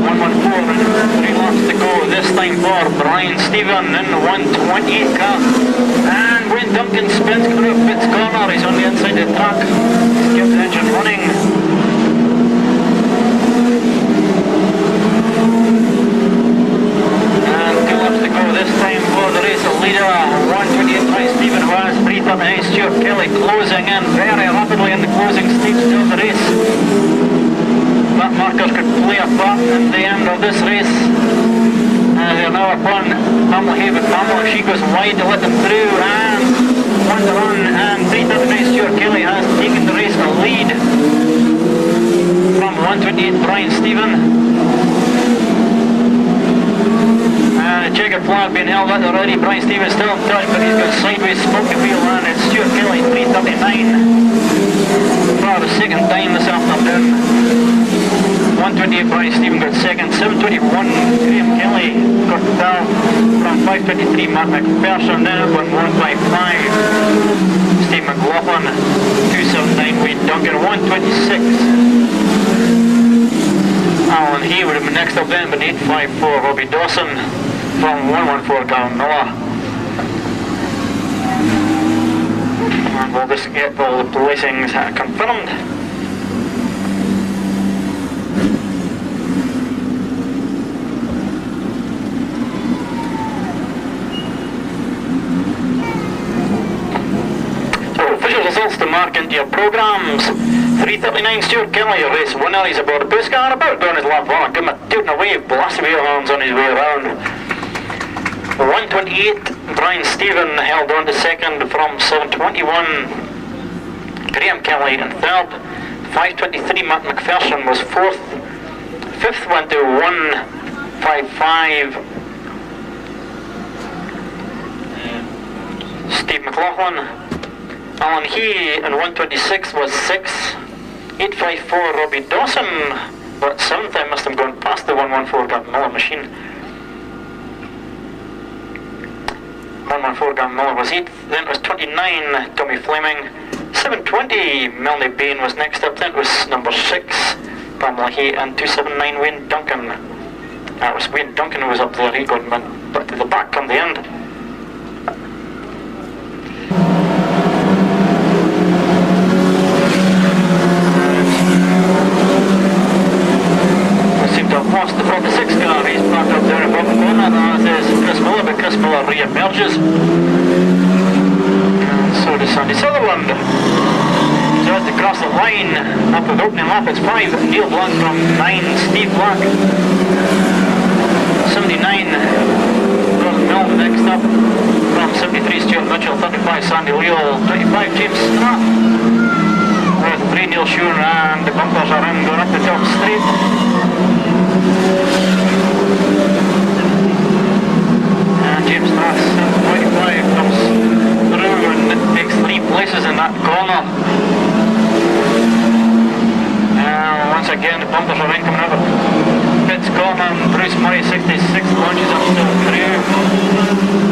114 and 3 laps to go this time for Brian Stephen in the 128 car. And Wayne Duncan spins through Pitt's corner. He's on the inside of the track. He's kept the engine running. And 2 laps to go this time for the race leader. 128 Brian Stephen, who has 339 Stuart Kelly closing in very rapidly in the closing stage of the race. That markers could play a part in the end of this race. They're now upon Pamela Haven. Pamela, she goes wide to let them through, and 1 to run, and 339 Stuart Kelly has taken the race a lead from 128 Brian Stephen. And a checkered flag being held out already. Brian Stephen still in third, but he's got sideways smoke the wheel, and it's Stuart Kelly 339 for the second time this afternoon. 128 Brian Stephen got second, 721 Graham Kelly got third, from 523 Matt McPherson, then up on 155 Steve McLaughlin, 279 Wayne Duncan, 126 Alan He would have been next up then, but 854 Robbie Dawson from 114 Gavin Miller. And we'll just get all the placings confirmed. To mark into your programs. 339 Stuart Kelly, race winner. He's aboard the boost car, about doing his lap one. Give him a tooting away, blast wheel horns on his way around. 128 Brian Stephen held on to second from 721 Graham Kelly in third. 523 Matt McPherson was fourth. Fifth went to 155 Steve McLaughlin. Alan He in 126 was 6th. 854 Robbie Dawson, but 7th I must have gone past the 114 Gavin Miller machine. 114 Gavin Miller was 8th, then it was 29 Tommy Fleming. 720 Melanie Bain was next up, then it was number 6 Pamela He, and 279 Wayne Duncan. That was Wayne Duncan who was up there. He got back to the back on the end. Lost the 46 car. He's parked up there in the corner, as is Chris Miller, but Chris Miller re-emerges. And so does Sandy Sutherland. So as they cross the line, up with the opening lap, it's 5 Neil Black from 9 Steve Black. 79 Gordon Mill next up from 73 Stuart Mitchell, 35 Sandy Leal, 25 James Stratt. With 3 Neil Shewn, and the bumpers are in going up the top straight. And James Strass, 25, comes through and takes 3 places in that corner. And once again the bumpers are in coming over Pitt's corner, and Bruce Murray 66 launches up still through.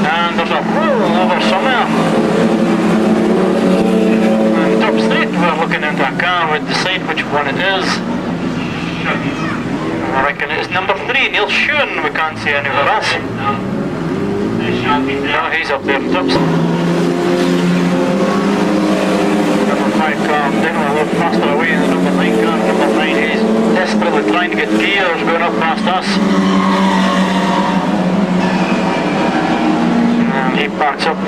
And there's a roll over somewhere. And top straight we're looking into a car, we'll decide which one it is. I reckon it is number 3, Neil Shewn. We can't see anywhere else. No, he's up there in tops. Number 5 car down a little faster away than number 9 car. Number 9, he's desperately trying to get gears going up past us. And he parks up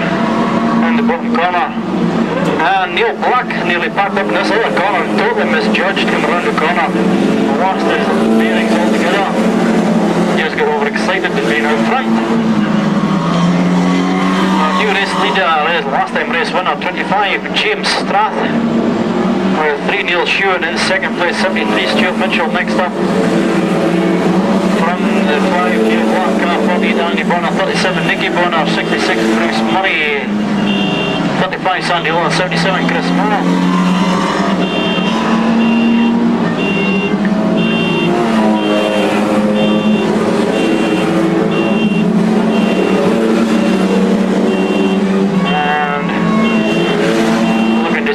in the bottom corner. And Neil Black nearly parked up in this other corner, totally misjudged coming around the corner. Lost his bearings altogether. Just United has been out front. Our new race leader is last time race winner 25 James Strath with 3 Neil Shewan in second place, 73 Stuart Mitchell next up. From the 5 Neil Black car, 48 Andy Bonner, 37 Nicky Bonner, 66 Bruce Murray, 35 Sandy Lowe, 77 Chris Moore.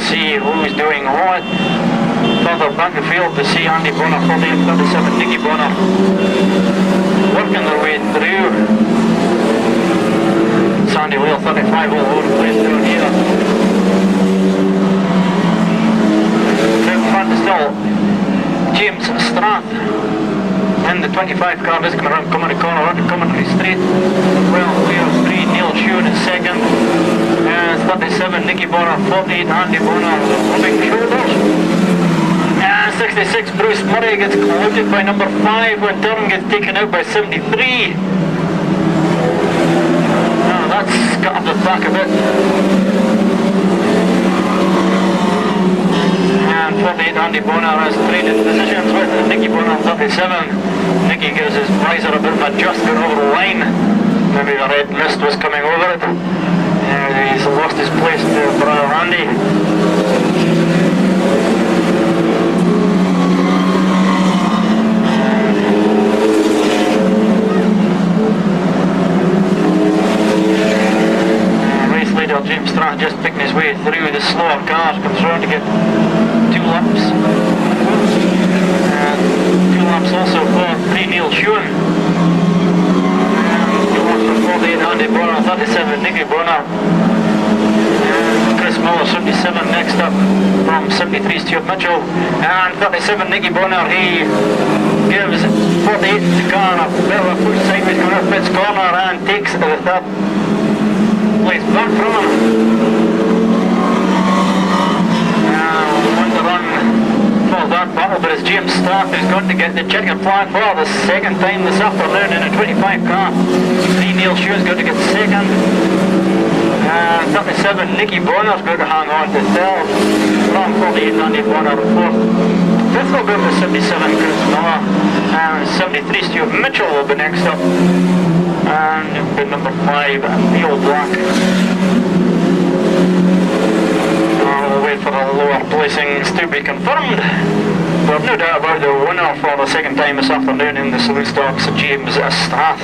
See who's doing what. Further back the field to see Andy Bonner, 48, 37, Nicky Bonner working their way through. Sandy Whale, 35, all over the place down here. In front is still James Strath. And the 25 car is coming around Comedy Corner onto Commentary Street. Well, we have 3 Neil Shewan in second. And 37 Nicky Bonner, 48 Andy Bonner, rubbing shoulders. And 66 Bruce Murray gets clouded by number 5 when Durham gets taken out by 73. Now that's scattered it back a bit. And 48 Andy Bonner has traded positions with Nicky Bonner, 37. Nicky gives his visor a bit of a just going over the line. Maybe the red mist was coming over it. He's lost his place to Brother Andy. Race leader James Strath just picking his way through the slower cars, comes round to get 2 laps. And 2 laps also for 3 Neil Shewan. 48 Andy Bonner, 37 Nicky Bonner, and Chris Muller, 77 next up from 73 Stuart Mitchell, and 37 Nicky Bonner. He gives 48 the car a bit of a push sideways going up Pitt's corner and takes the 3rd place back from him. On the run for that battle, but it's James Strath who's going to get the checkered flag for the second time this afternoon in a 25 car. 3 Neil Shewan's going to get second. And 37 Nicky Bonner's going to hang on to 3rd. From 48 Andy Bonner 4th. 5th will go to 77 Chris Miller. And 73 Stuart Mitchell will be next up. And the number 5 Neil Black. We'll wait for the lower placings to be confirmed. But no doubt about the winner for the second time this afternoon in the Salute Stox, James Strath.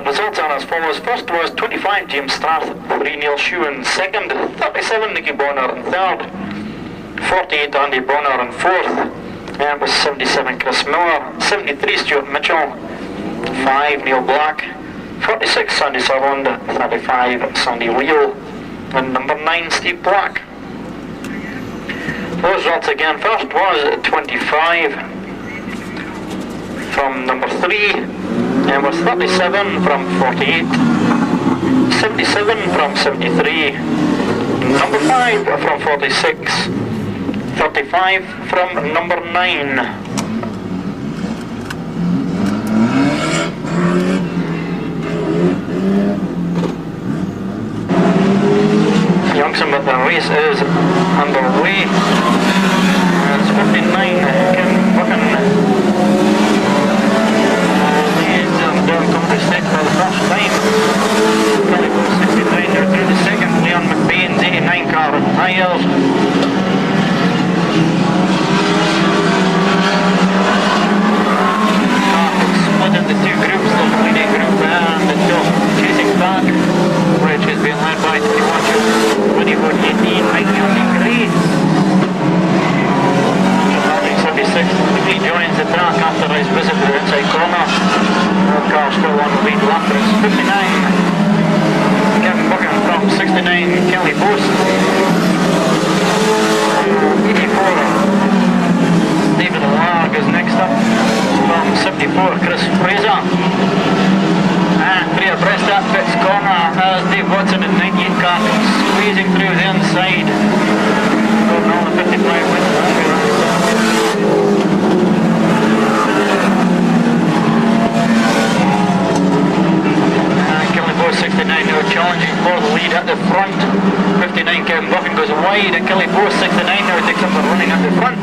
Results are as follows. First was 25 James Strath, 3 Neil Shewan, second 37 Nicky Bonner in third, 48 Andy Bonner in fourth, and it was 77 Chris Miller, 73 Stuart Mitchell, 5 Neil Black, 46 Sandy Sutherland, 35 Sandy Wheel, and number 9 Steve Black. Those results again. First was 25 from number 3. And was 37 from 48, 77 from 73, number 5 from 46, 35 from number 9. Youngson, but the race is underway. It's 59, Kim Buchan. Down Comedy Street for the first time. Calico 69 there through the second. Leon McBain's 89 car and tyres. Split into 2 groups, the leading group and the still chasing back, which is being led by 21-18, Mike Young Gray. 76, he joins the track after his visit to the inside corner. The car still on the lead lap, but it's 59. Kevin Buchan from 69, Kelly Post. 84, David Larg is next up from inside. Going on the 55 went the long way around. Kelly Boss 69 now challenging for the lead at the front. 59 Kevin Buchan goes wide and Kelly Boss 69 now takes up the running at the front.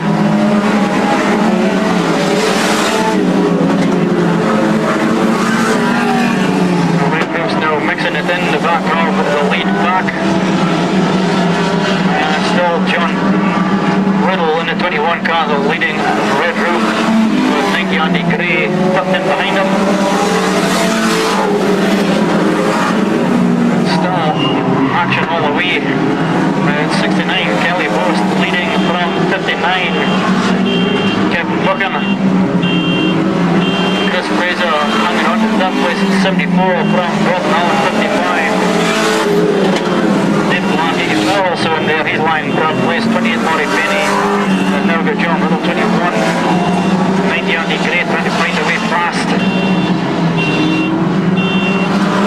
Now mixing it in the back row with the lead back. And still John Riddle in the 21 car, the leading red roof with 90 Andy Gray tucked in behind him. Still action all the way. 69 Kelly Boast leading from 59 Kevin Buchan. Chris Fraser hanging on to that place at 74 from Gordon Allen 55. David Long is also in there, he's lying third place, 28 Maury Penny. And now got John Riddle 21. 90 Andy Gray trying to find a way fast.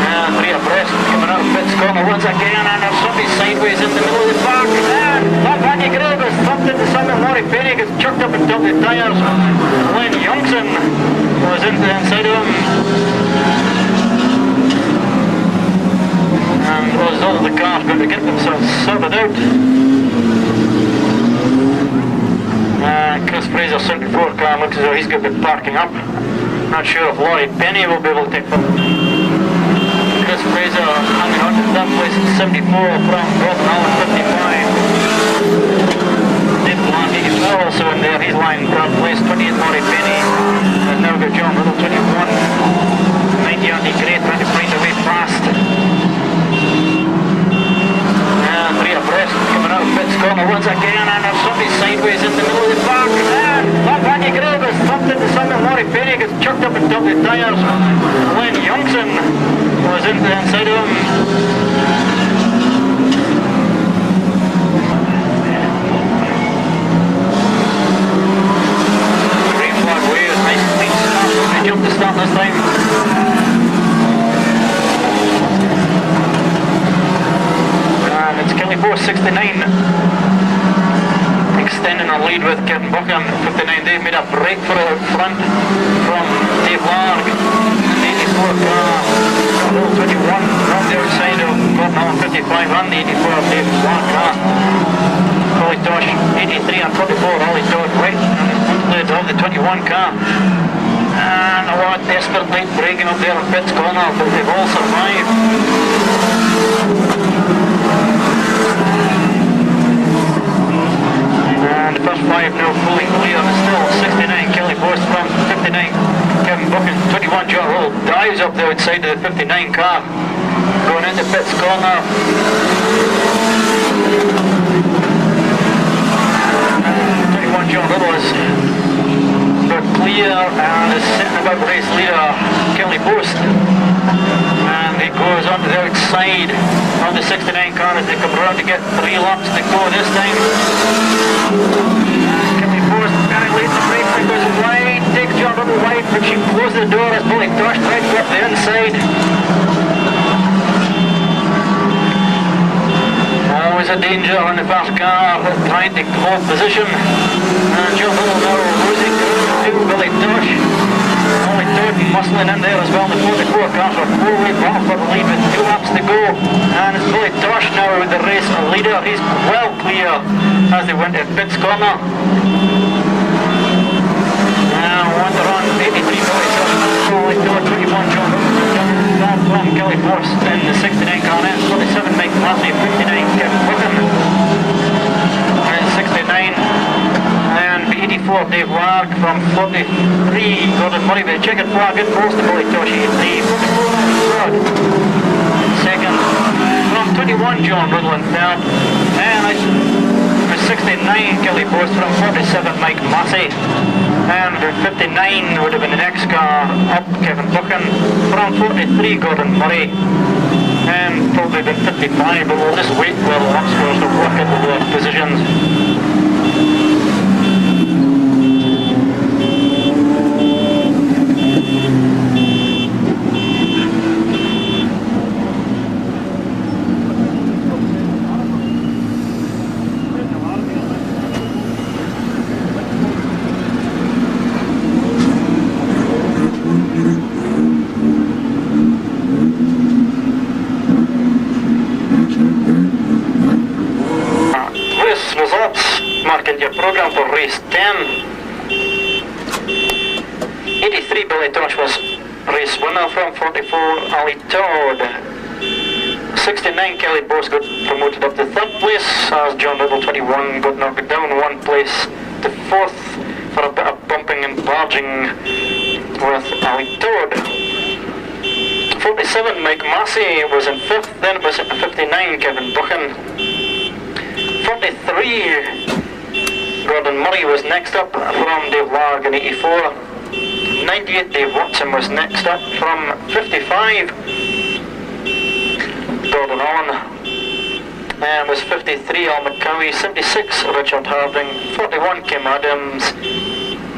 And three abreast coming out of pits corner once again, and there's somebody sideways in the middle of the park. And that Andy Gray was thumped into Simon Maury Penny, gets chucked up and dumped the tyres. Len Youngson was into the inside of him. And was all the cars going to get themselves sorted out. Chris Fraser 74 car looks as though he's going to be parking up. Not sure if Laurie Penny will be able to take them. Chris Fraser hanging on to that place at 74 from Gordon Allen 55. David Long is also in there, he's lying third place, 28 Maury Penny. And now got John Riddle 21. 90 Andy Gray trying to find a way fast. And three abreast coming out of pits corner once again, and there's somebody sideways in the middle of the park. And that Andy Gray was thumped into Simon Maury Penny, gets chucked up and dumped the tyres. Len Youngson was into the inside of him. Green flag wave, nice clean start. They jumped the start this time. And it's Kelly Boss 69 extending a lead with Kevin Buchan 59. They've made a break for it out front from Dave Larg. 84 car, Riddle 21 on the outside of Gordon Allen 55 and the 84 of Dave Larg car. Holly Tosh 83 and 44, Holly Tosh right on the of the 21 car. And a lot of desperate late braking up there on pits corner, but they've all survived. And the first five now fully clear. It's still 69 Kelly Bost from 59 Kevin Buchan, 21 John Riddle dives up the outside of the 59 car, going into pits corner. 21 John Riddle is got clear and is sitting above race leader Kelly Bost. And he goes on to the outside on the 69 car as they come around to get 3 laps to go this time. Kelly Bost very late to break, it goes wide, takes John Riddle wide, but she closes the door as Billy Tosh tries to go up the inside. Always a danger on the first car, trying to hold position. And John Riddle now losing to Billy Tosh. Only Todd muscling in there as well. The 44 cars are 4-way battle for the lead with 2 laps to go. And it's Billy Tosh now with the race leader. He's well clear as they went to pits corner. Now wander on 83 Billy Tosh. Billy Tosh 21 John from Kelly Force in the 69 car. And 47 Mike Massey, 59 Kevin Buchan. And 69. And 84 Dave Larg from 43 Gordon Murray with a checkered flag in first to Billy Tosh 83. Third. Second from 21 John Riddle in third. And with 69 Kelly Post from 47 Mike Massey. And 59 would have been the next car up Kevin Buchan from 43 Gordon Murray. And probably been 55, but we'll just wait for the lap scores to work into their positions. race 10. 83 Billy Tosh was race winner from 44 Ali Todd. 69 Kelly Bose got promoted up to 3rd place as John Little 21 got knocked down 1 place to 4th for a bit of bumping and barging with Ali Todd. 47 Mike Massey was in 5th, then it was 59 Kevin Buchan. 43 Gordon Murray was next up from Dave Larg in 84. 98 Dave Watson was next up from 55. Gordon Allen. And was 53 Al McCowie, 76 Richard Harding, 41 Kim Adams,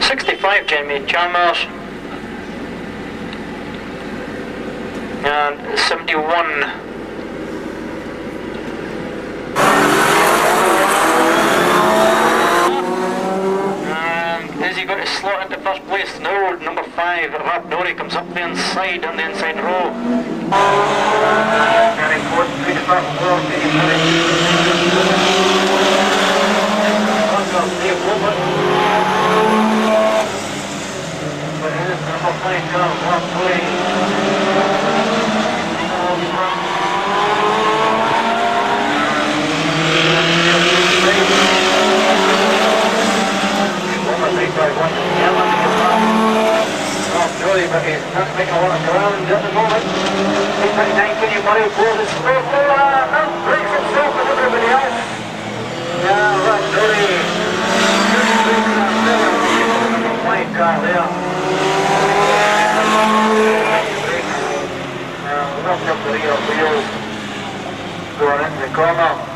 65 Jamie Chalmers, and 71 Is he going to slot into first place? No, number 5, Rab Dory comes up the inside on the inside row. But he's not making a lot of ground at the moment. 899 Kenny Murray pulls his throat and breaks himself with everybody else. Yeah, right, Dory. White car there. Locked up the rear wheels. Going into the corner.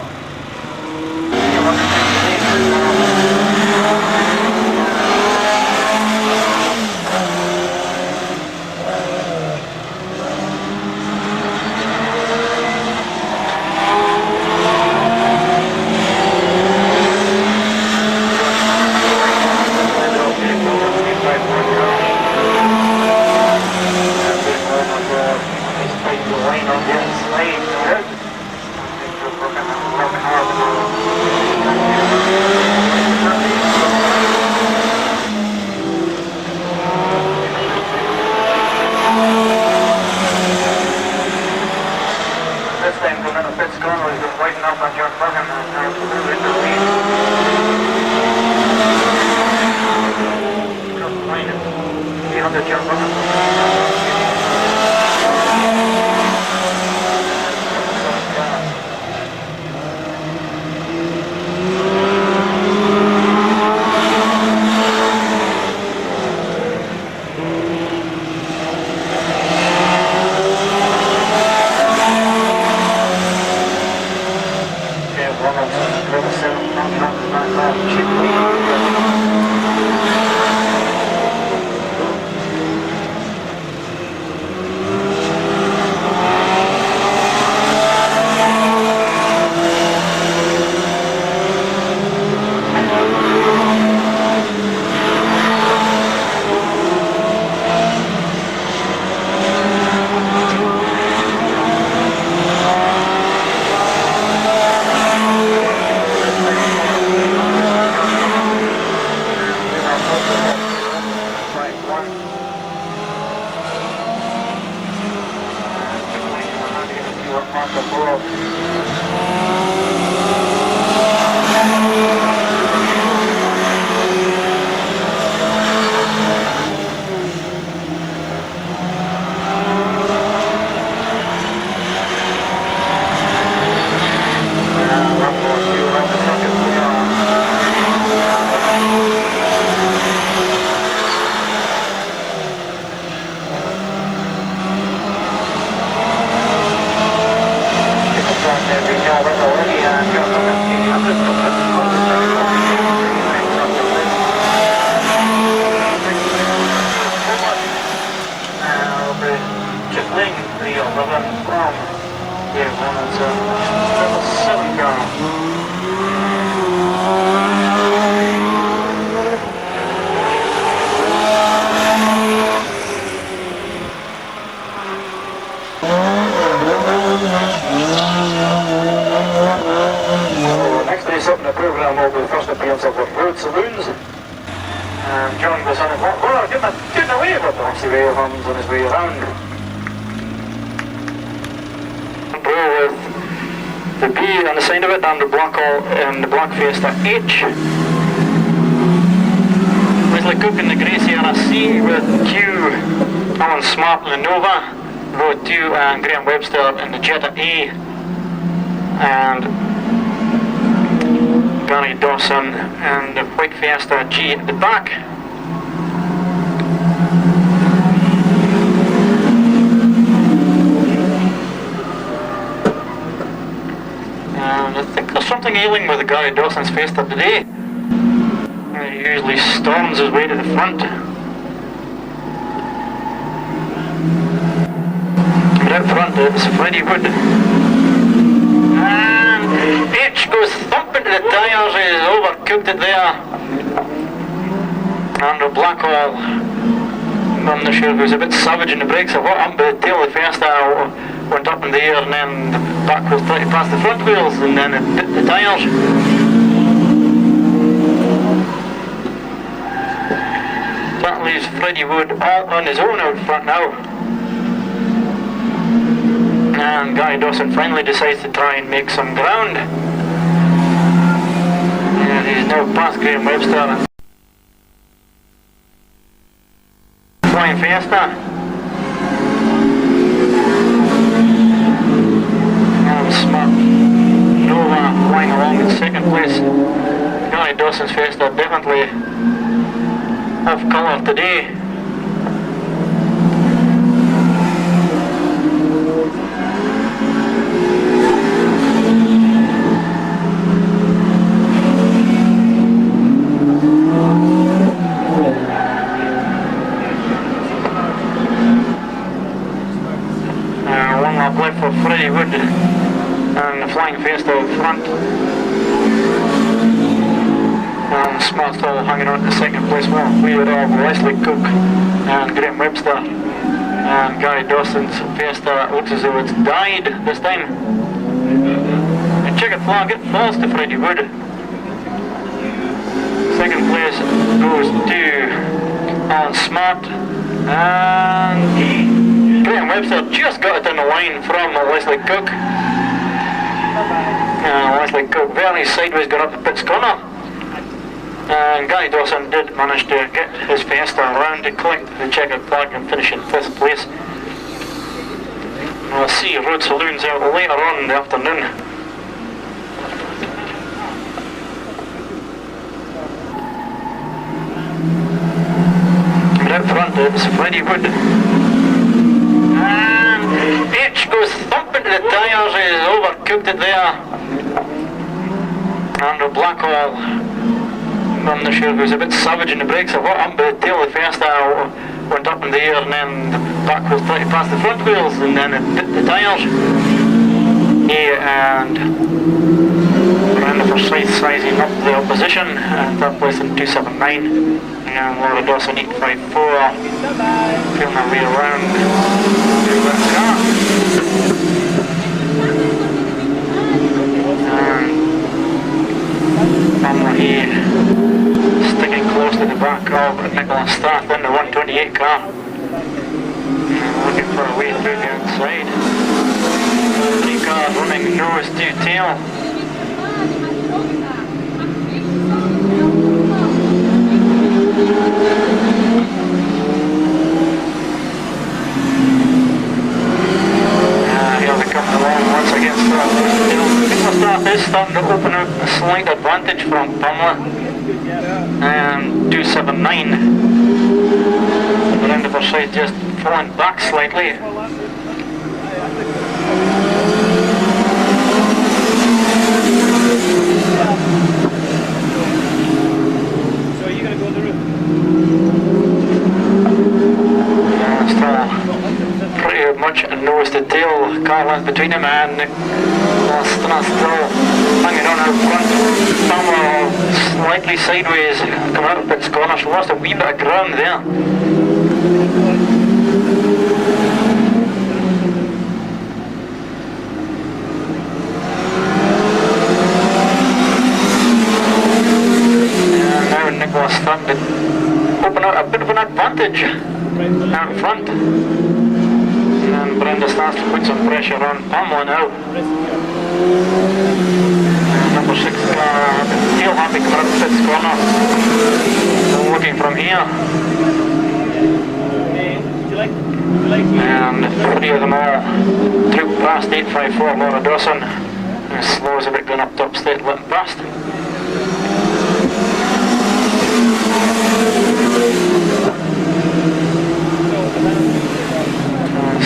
taxi rail hums on his way around. With the B on the side of it and the black Fiesta H. Wesley Cook in the grey Sierra C with Q, Alan Smart in the Nova, Road 2 and Graham Webster in the Jetta A, and Gary Dawson and the white Fiesta G at the back. And I think there's something ailing with the Gary Dawson's Fiesta today. He usually storms his way to the front. But out front it's Freddie Wood. And H goes thumping to the tyres, he's overcooked it there. Andrew Blackwell, I'm not sure if he was a bit savage in the brakes or what happened, but the tail of the Fiesta went up in the air and then the back wheels tried to pass the front wheels and then it hit the tyres. That leaves Freddie Wood all on his own out front now. And Guy Dawson finally decides to try and make some ground. And he's now past Graham Webster and Flying Fiesta. And Smart Nova flying along in second place. Guy Dawson's Fiesta definitely off colour today. One lap left for Freddie Wood and the Flying Fiesta out front. And Smart still hanging on to second place. Well, we would have Wesley Cook and Graham Webster. And Gary Dawson's Fiesta looks as though it's died this time. And checkered flag, it falls to Freddie Wood. Second place goes to Alan Smart. And Graham Webster just got it in the line from Wesley Cook. Wesley Cook very sideways got up the pit's corner. And Guy Dawson did manage to get his Fiesta around to collect the checkered flag and finish in 5th place. We'll see road saloons out later on in the afternoon. But out front it's Freddie Wood. And H goes thumping to the tyres, he's overcooked it there. Andrew Blackwell, I'm not sure if he was a bit savage in the brakes or what happened, but the tail of the Fiesta went up in the air and then the back wheels tried to pass the front wheels and then it hit the tyres. And Miranda Forsyth sizing up the opposition, third place in 279. And Laura Dawson 854, feeling her way around to that car. Pamela here sticking close to the back of Nicholas Strath in the 128 car. Looking for a way through the outside. 3 cars running nose to tail. Here they come along once again. Nicholas Strath is starting to open up a slight advantage from Pamela. And 279. The end of her side just falling back slightly. So are you going to go on the roof? Still pretty much a nose to tail car length between him and Nicholas Strath still hanging on out front. Pamela slightly sideways coming out of pit's corner. She lost a wee bit of ground there. And now Nicholas starting to open out a bit of an advantage out front. And Brenda starts to put some pressure on Pamela now. Number 6 car, feel happy coming up the 5th corner. Looking from here. And 3 of them all troop past 854 Laura Dawson. And slow as a bit going up top state, letting past.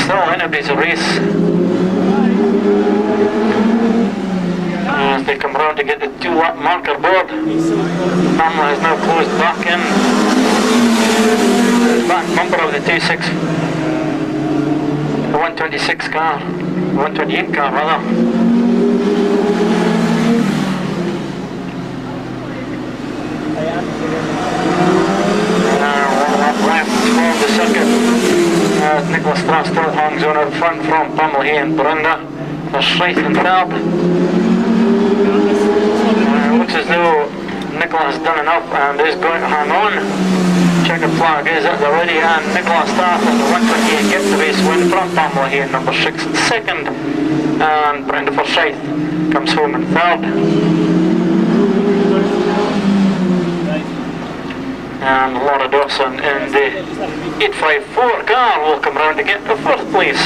Still anybody's a race. As they come round to get the 2-lap marker board, Pamela has now closed back in. The back bumper of the 126 car, 128 car rather. One lap left for the circuit. Nicholas Strass still hangs on out front from Pamela Hay and Brenda. There's Schreith in third. Looks as though Nicola has done enough and is going to hang on. Checkered flag is at the ready and Nicola Strass on the 128 gets the race win from Pamela Hay in number 6 in second. And Brenda Forsyth comes home in third. And Laura Dawson in the 854 car will come round to get the 4th place.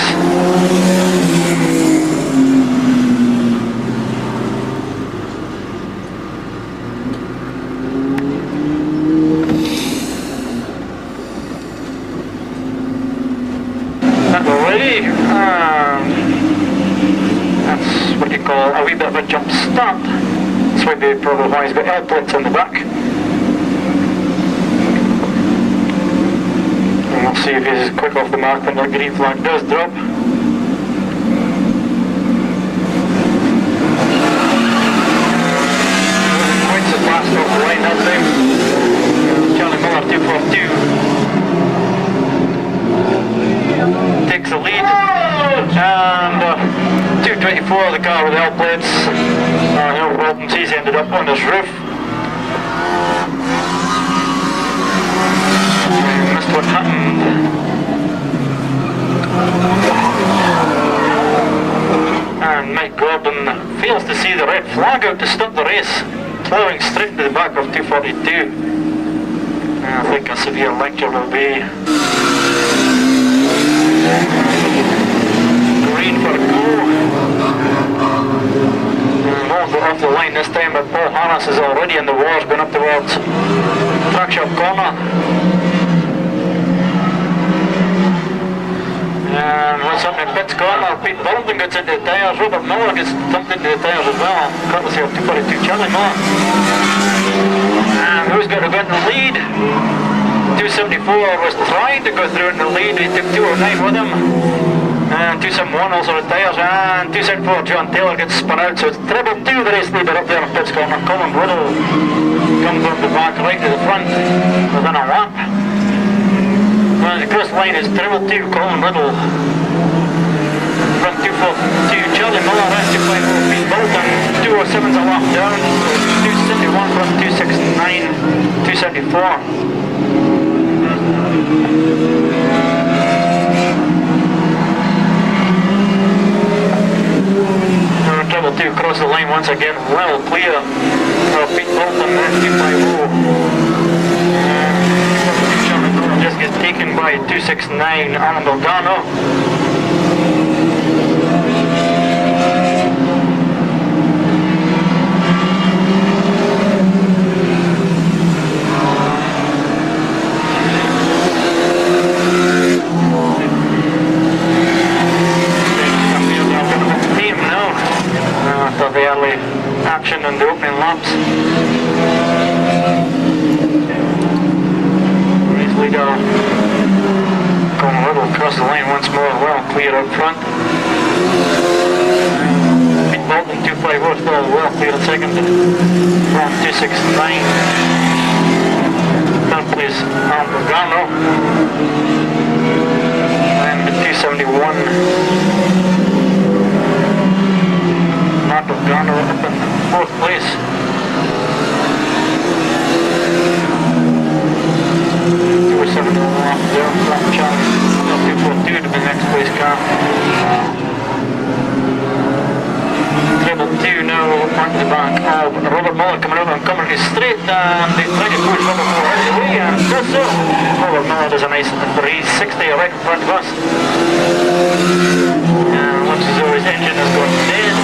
That's what you call a wee bit of a jump start. That's why they probably why he's got L plates in the back. And we'll see if he's quick off the mark when the green flag does drop. Points are fast off the line that time. Charlie Miller 242. Takes the lead, and 224 the car with the L plates. No problems, he's ended up on his roof. Missed what happened. And Mike Gordon fails to see the red flag out to stop the race, ploughing straight to the back of 242. I think a severe lecture will be green for a go. Won't go off the line this time, but Paul Harris is already in the wars going up towards track shop corner. And what's up in pits corner? Pete Bolton gets into the tyres, Robert Miller gets dumped into the tyres as well, courtesy of 242 Charlie Miller. And who's going to go in the lead? 274 was trying to go through in the lead, he took 209 with him. And 271 also retires, and 274 John Taylor gets spun out, so it's treble 2 the race leader up there in pits corner. Colin Riddle comes on the back right to the front within a lap. Well, the cross line is treble 2 Colin Riddle from 242 Charlie Miller, and 254 Pete Bolton. 207's a lap down, so 271 from 269, 274. Treble 2 across the line once again, well clear of Pete Bolton and 250. Just gets taken by 269 Alan Bogano. After the early action and the opening laps. Race leader going a little across the line once more, well clear up front. Pete Bolton 254 still well clear in second from 269. Third place Alan Bogano. And 271. Mark Bogano up in 4th place. There was 7 off there, Black Challenge. place car. Treble 2 now back to the back of Robert Muller coming over and coming straight, and they try to push Robert Muller out of the way, and does so. Robert Muller does a nice 360 right in front of us. And looks as though his engine has gone dead.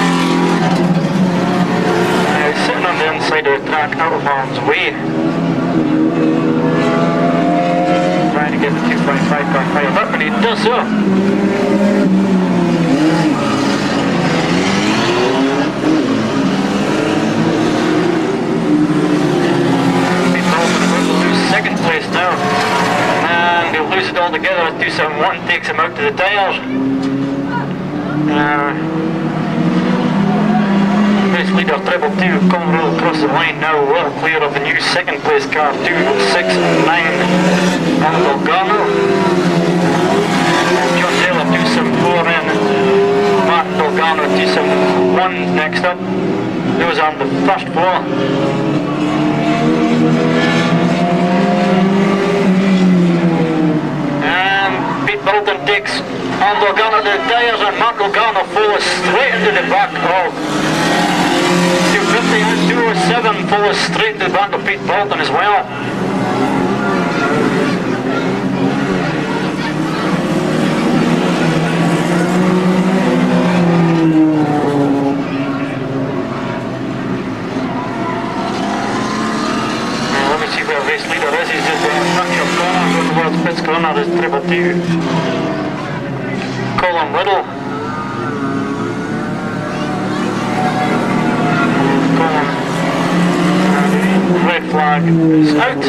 Now he's sitting on the inside of the track out of harm's way. Trying to get the 2.5 car fired up, and he does so. Second place now, and he'll lose it all together as 271 takes him out to the tyres. Race leader Treble 2 come roll across the line now, well clear of the new second place car 269 on Logano. John Taylor 274 in, Mark Logano 271 next up. Those are the first four. Bolton takes on Logano to the tyres, and Mark Logano follows straight into the back of 250 and 207 follows straight into the back of Pete Bolton as well. Now, let me see where race leader is. He's just going to fracture corner, going towards pits corner. There's Treble 2. Colin Little. Red flag is out.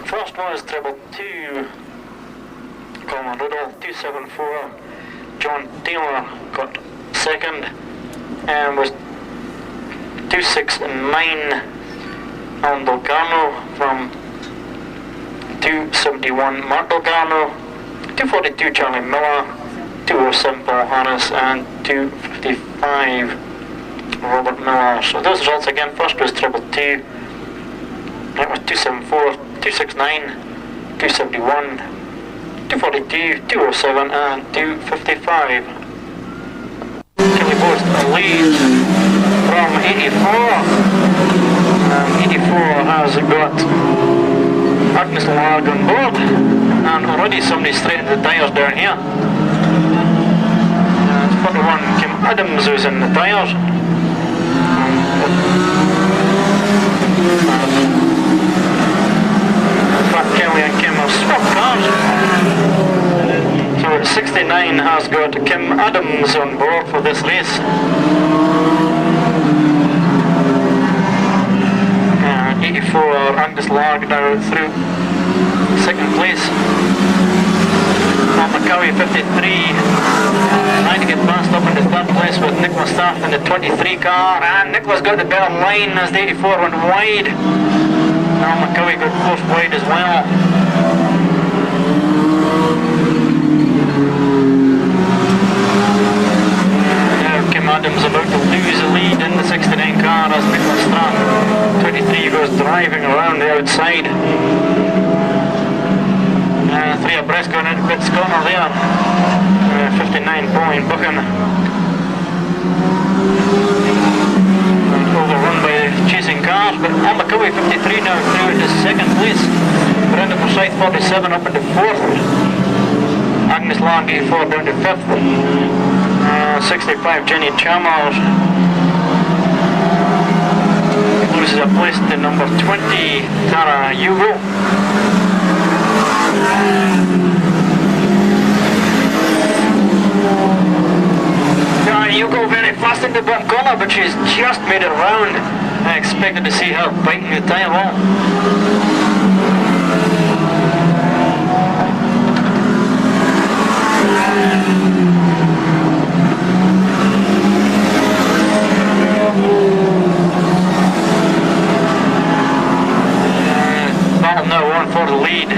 First one is Treble 2, Colin Little, 274. John Taylor got second and was 269 on Logano from 271 Mark Logano, 242 Charlie Miller, 207 Paul Harris, and 255 Robert Miller. So those results again, first was Treble 2, that was 274, 269, 271, 242, 207 and 255. Kelly Post a lead from 84. 84 has got Agnes Larg on board, and already somebody straightened the tyres down here. 41 Kim Adams who's in the tyres. Fat Kelly and Kim have swapped cars. So 69 has got Kim Adams on board for this race. 84 Agnes Larg now through second place. Tom McCowie 53, trying to get past up into third place with Nicholas Staff in the 23 car, and Nicholas got the better line as the 84 went wide. Tom McCowie got close wide as well. Kim Adams about to lose the lead in the 69 car as Nicholas Strath 23 goes driving around the outside. Three abreast going into pits corner there. 59 Pauline Buchan. Overrun by chasing cars, but Al McCowie 53 now through into second place. Brenda Forsyth 47 up into fourth. Agnes Larg 84 down to fifth. 65 Jenny Chalmers loses a place to number 20 Tara Hugo. Tara Hugo very fast in the bottom corner, but she's just made it round. I expected to see her biting the tyre wall. Battle now on for the lead.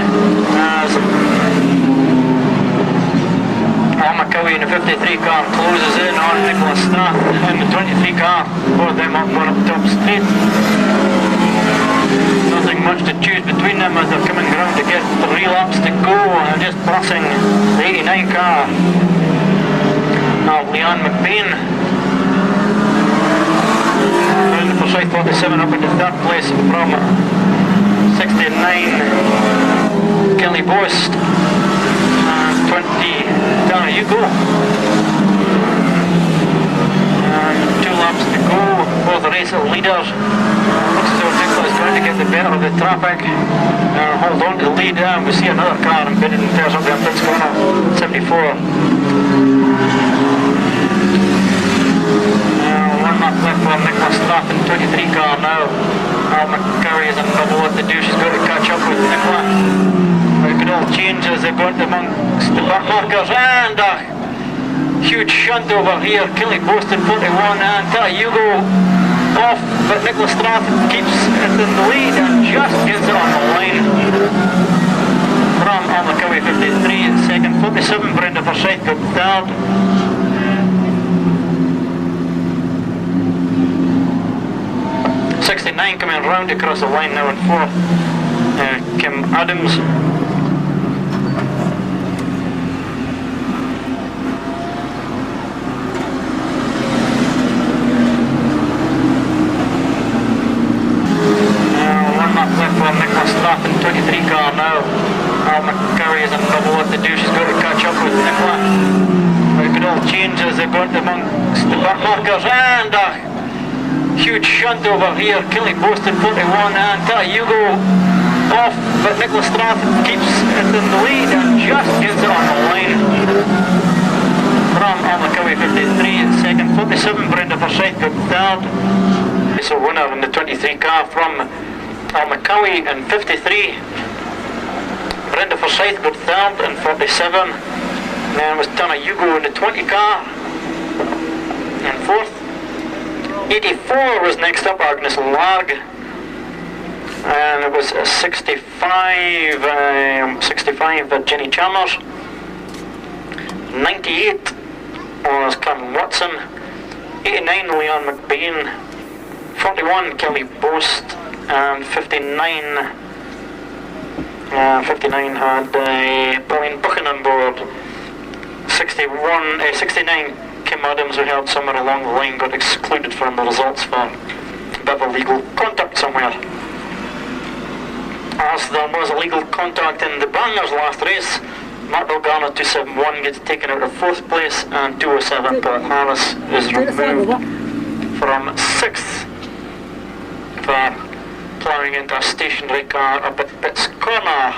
McCowie in the 53 car closes in on Nicholas Strath in the 23 car. Both them up one up top straight. Nothing much to choose between them as they're coming round to get 3 laps to go and just passing the 89 car of Leon McBain. And for South 47 up into 3rd place from 69 Kelly Bost. 20, down you go. And 2 laps to go, both race leaders. Looks as though Nicola is going to get the better of the traffic. Hold on to the lead. We see another car embedded in there somewhere in Pits corner, 74. 1 lap left for Nicholas Strath in 23 car now. Al McCurry is in trouble what to do. She's got to catch up with Nicola. It could all change as they go into amongst the back markers, and a huge shunt over here. Kelly Bost in 41 and Hugo off, but Nicholas Strath keeps it in the lead and just gets it on the line. From Al McCurry 53 in second, 47 Brenda Forsyth got third. '69 coming round across the line now in 4th. Kim Adams. Left for Nicholas Strath in 23 car now. Al McCurry is in trouble what to do. She's got to catch up with Nicola. It could all change as they go into amongst the back markers, and a huge shunt over here. Kelly Bost in 41 and Hugo off, but Nicholas Strath keeps it in the lead and just gets it on the line. From Al McCurry 53 in second, 47 Brenda Forsyth got third. It's a winner in the 23 car from Al McCowie in 53, Brenda Forsyth got third in 47, then was Tana Hugo in the 20 car in 4th. 84 was next up, Agnes Larg, and it was 65 Jenny Chalmers. 98 was Karen Watson, 89 Leon McBain, 41 Kelly Bost, and 59 had Pauline Buchan on board. 69 Kim Adams, who held somewhere along the line, got excluded from the results for a bit of illegal contact somewhere. As there was illegal contact in the Bangers last race, Mark Garner 271 gets taken out of 4th place, and 207 Pat Harris is removed from 6th for plowing into a stationary car up at Pits corner.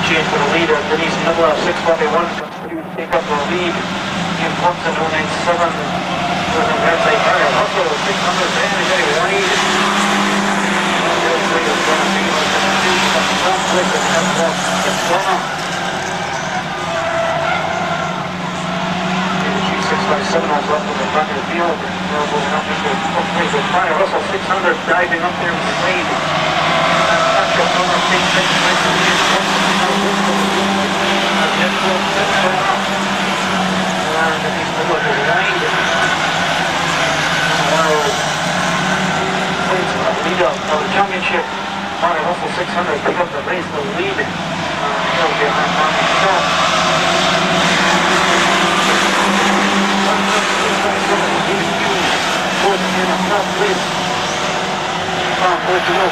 Change for the leader, Denise Miller, 641, comes through to take up the lead. Ian Thompson, 097, goes on the outside tire. Russell, 600, very wide. Seven miles left on the back of the field. Now going up into the fire. Russell 600 diving up there in the lead. That's got on our feet. And he's still at the line. Now, leader of the championship. Russell 600 pick up the race, the lead.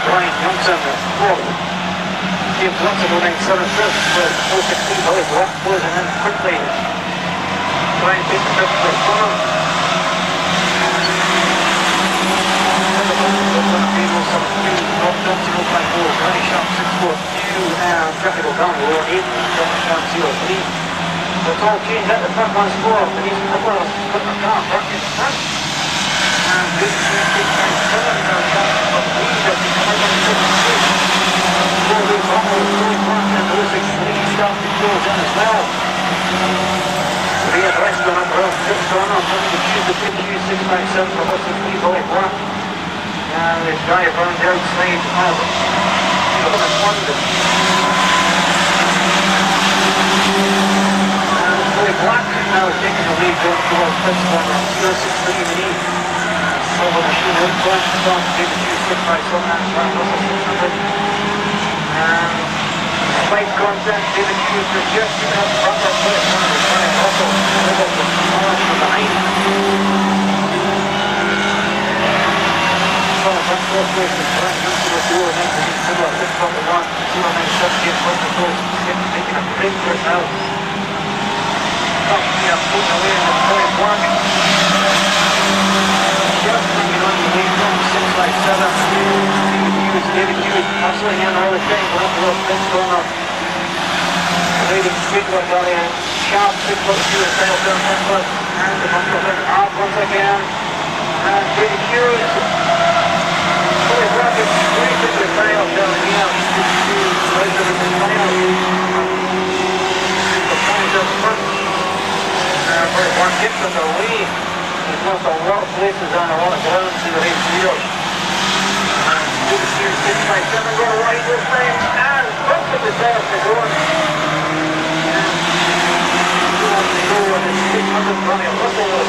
Brian Johnson, fourth. James Watson, 097 fifth, with 416 Billy Black closing in quickly. Brian takes the fifth for Crimond. North Johnson, 054, Granny Sharp, 642, and Traffic down below 8, Traffic Sharp 03. It's all changed at the front one score. Denise Nicholas put the car back in front. And good to see 697, now Sharp for the lead as he comes on 6-2. Really black and 063 start to close in as well. Three abreast on up around 6 corner, coming to choose the 697 for 063 Billy Black. And the drive around the outside of London. And Billy Black now taking the lead going towards this corner, 063 in the Silver Machine out front, Tom David Hughes 657 and Brian Russell 600. And Spike content, David Hughes is just keeping up front of Blitz and Brian Russell over the corner from behind. Front fourth place is Brian Johnson with 096 Miller, 641, 097 James Watson close, taking a break for it now. Top here, pulling away in the Billy Black. Just hanging on the way from 657. David Hughes hustling in all the time, going up towards this corner. Leading straight with Gary Sharp, 6-2 is Kyle Bell Temple, and the bumper in hard once again. And David Hughes, Billy Black is straight into the Kyle Bell here, 6-2, right over the final. The points up front. Billy Black gets on the lead. He's lost a lot of places on a lot of ground to the race here. David Hughes 657 got a wide this time and look at the tail to go on. And 600 running Russell was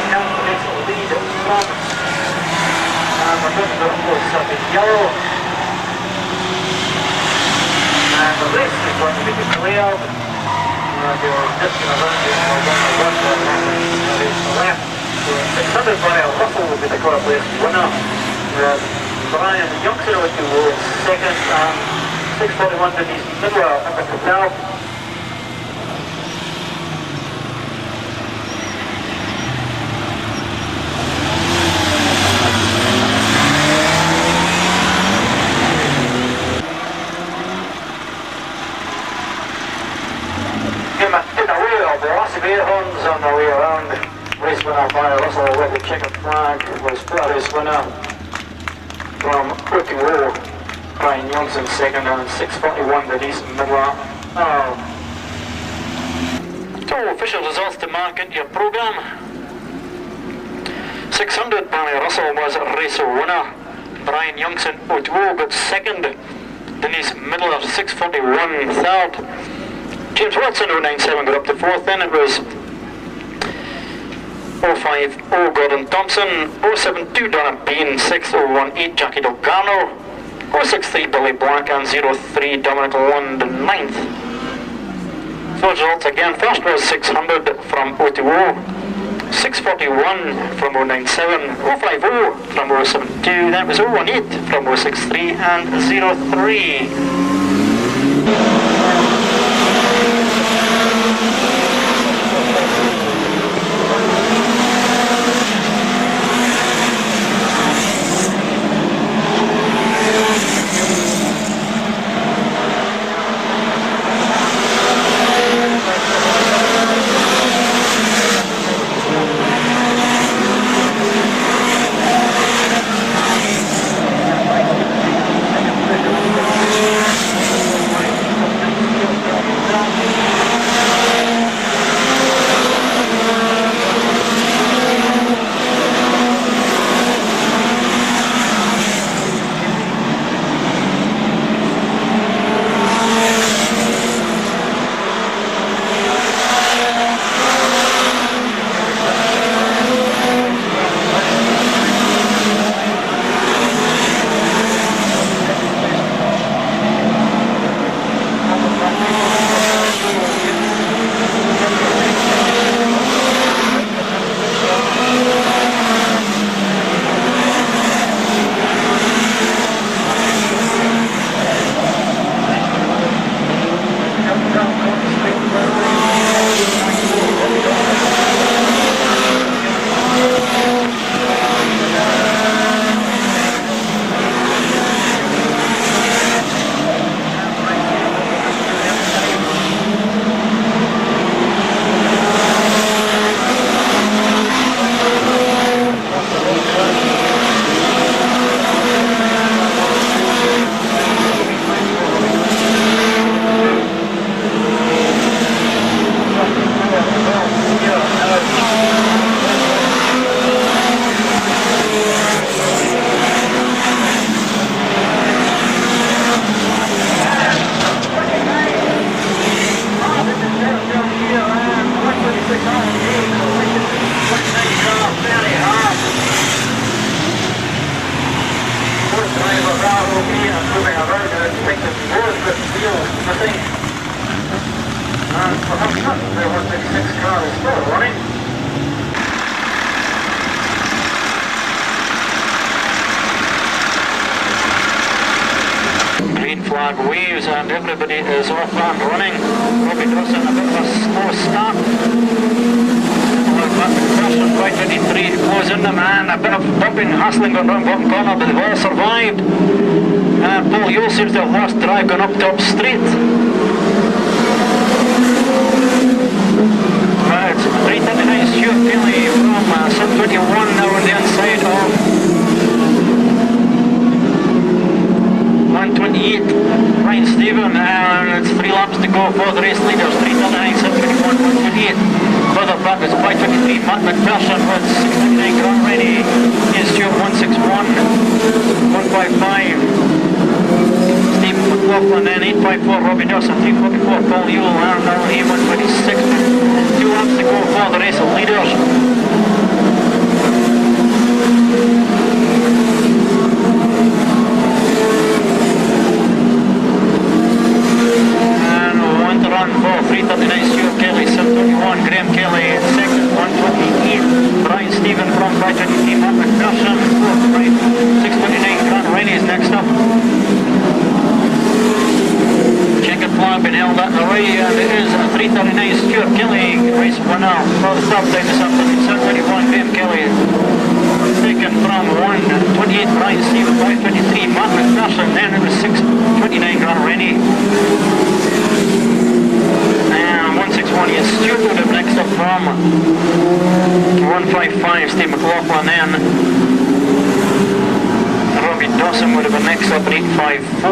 count to make the lead at front. And we're going to go something yellow. And the race is going to be declared. They were just going to run this for 1 the race left. So 600 running Russell will be the quarter place winner. Brian Johnson with the second, 641 Denise Miller up at the top. In the way of the lots of air horns on the way around. Race winner by Russell with the checkered flag was race winner from OTO, Brian Johnson second and 641 Denise Miller. So official results to mark into your programme. 600 Barney Russell was race winner. Brian Johnson OTO got second. Denise Miller 641 third. James Watson 097 got up to fourth. Then it was 050 Gordon Thompson, 072 Donna Bean, 6018 Jackie Delgano, 063 Billy Black and 03 Dominic Lund 9th. So results again, first was 600 from OTO, 641 from 097, 050 from 072, then it was 018 from 063 and 03. the 156 car is still running. Green flag waves and everybody is off and running. Robbie Dawson a bit of a slow start. By 23 close in them and a bit of bumping, hustling going round bottom corner, but they've all survived. Paul Yule seems to have lost drive going up top straight. It's 339 Stuart Kelly from 721 now on the inside of 128 Ryan Stephen, and it's 3 laps to go for the race leaders. 339, 721, 128. Further back is 523 Matt McPherson with 699 Grant Rennie. Here's Stuart 161, 155 Stephen McLaughlin, then 854 Robbie Dawson, 344 Paul Yule, and Alan 126. 2 laps to go for the race leaders. Run for 339 Stuart Kelly, 721 Graham Kelly, second 128 Brian Stephen from 523 Matt McPherson, 629 Grant Rennie is next up. Checkered flag been held at the way, and it is 339 Stuart Kelly, race winner for the third time this afternoon. 721 Graham Kelly, second from 128 Brian Stephen, 523 Matt McPherson, then it was 629 Grant Rennie. 161 is Stuart would have next up from 155 Steve McLaughlin, then Robbie Dawson would have been next up at 854.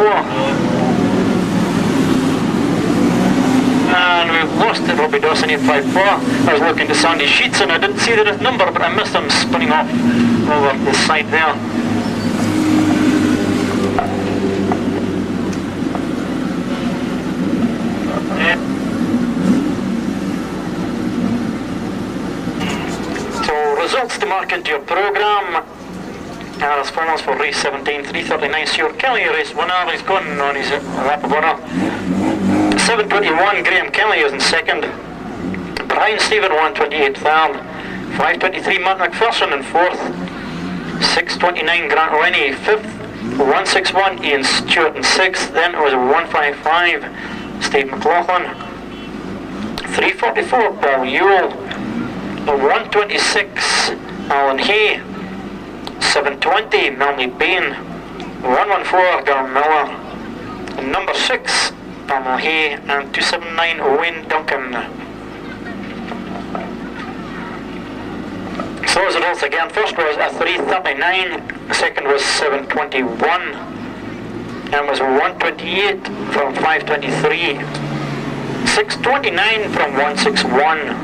And we've lost Robbie Dawson 854. I was looking to Sandy's sheets and I didn't see the number, but I missed him spinning off over the side there. Results to mark into your programme are as follows for race 17. 339 Stuart Kelly, race winner, he's gone on his lap of honour. 721 Graham Kelly is in second. Brian Stephen 128 third. 523 Matt McPherson in fourth. 629 Grant Rennie fifth. 161 Ian Stewart in sixth. Then it was 155 Steve McLaughlin. 344 Paul Yule. 126 Alan Hay, 720 Melanie Bain, 114 Darren Miller, number 6 Pamela Hay, and 279 Wayne Duncan. So those results again, first was a 339, second was 721, and was 128 from 523, 629 from 161,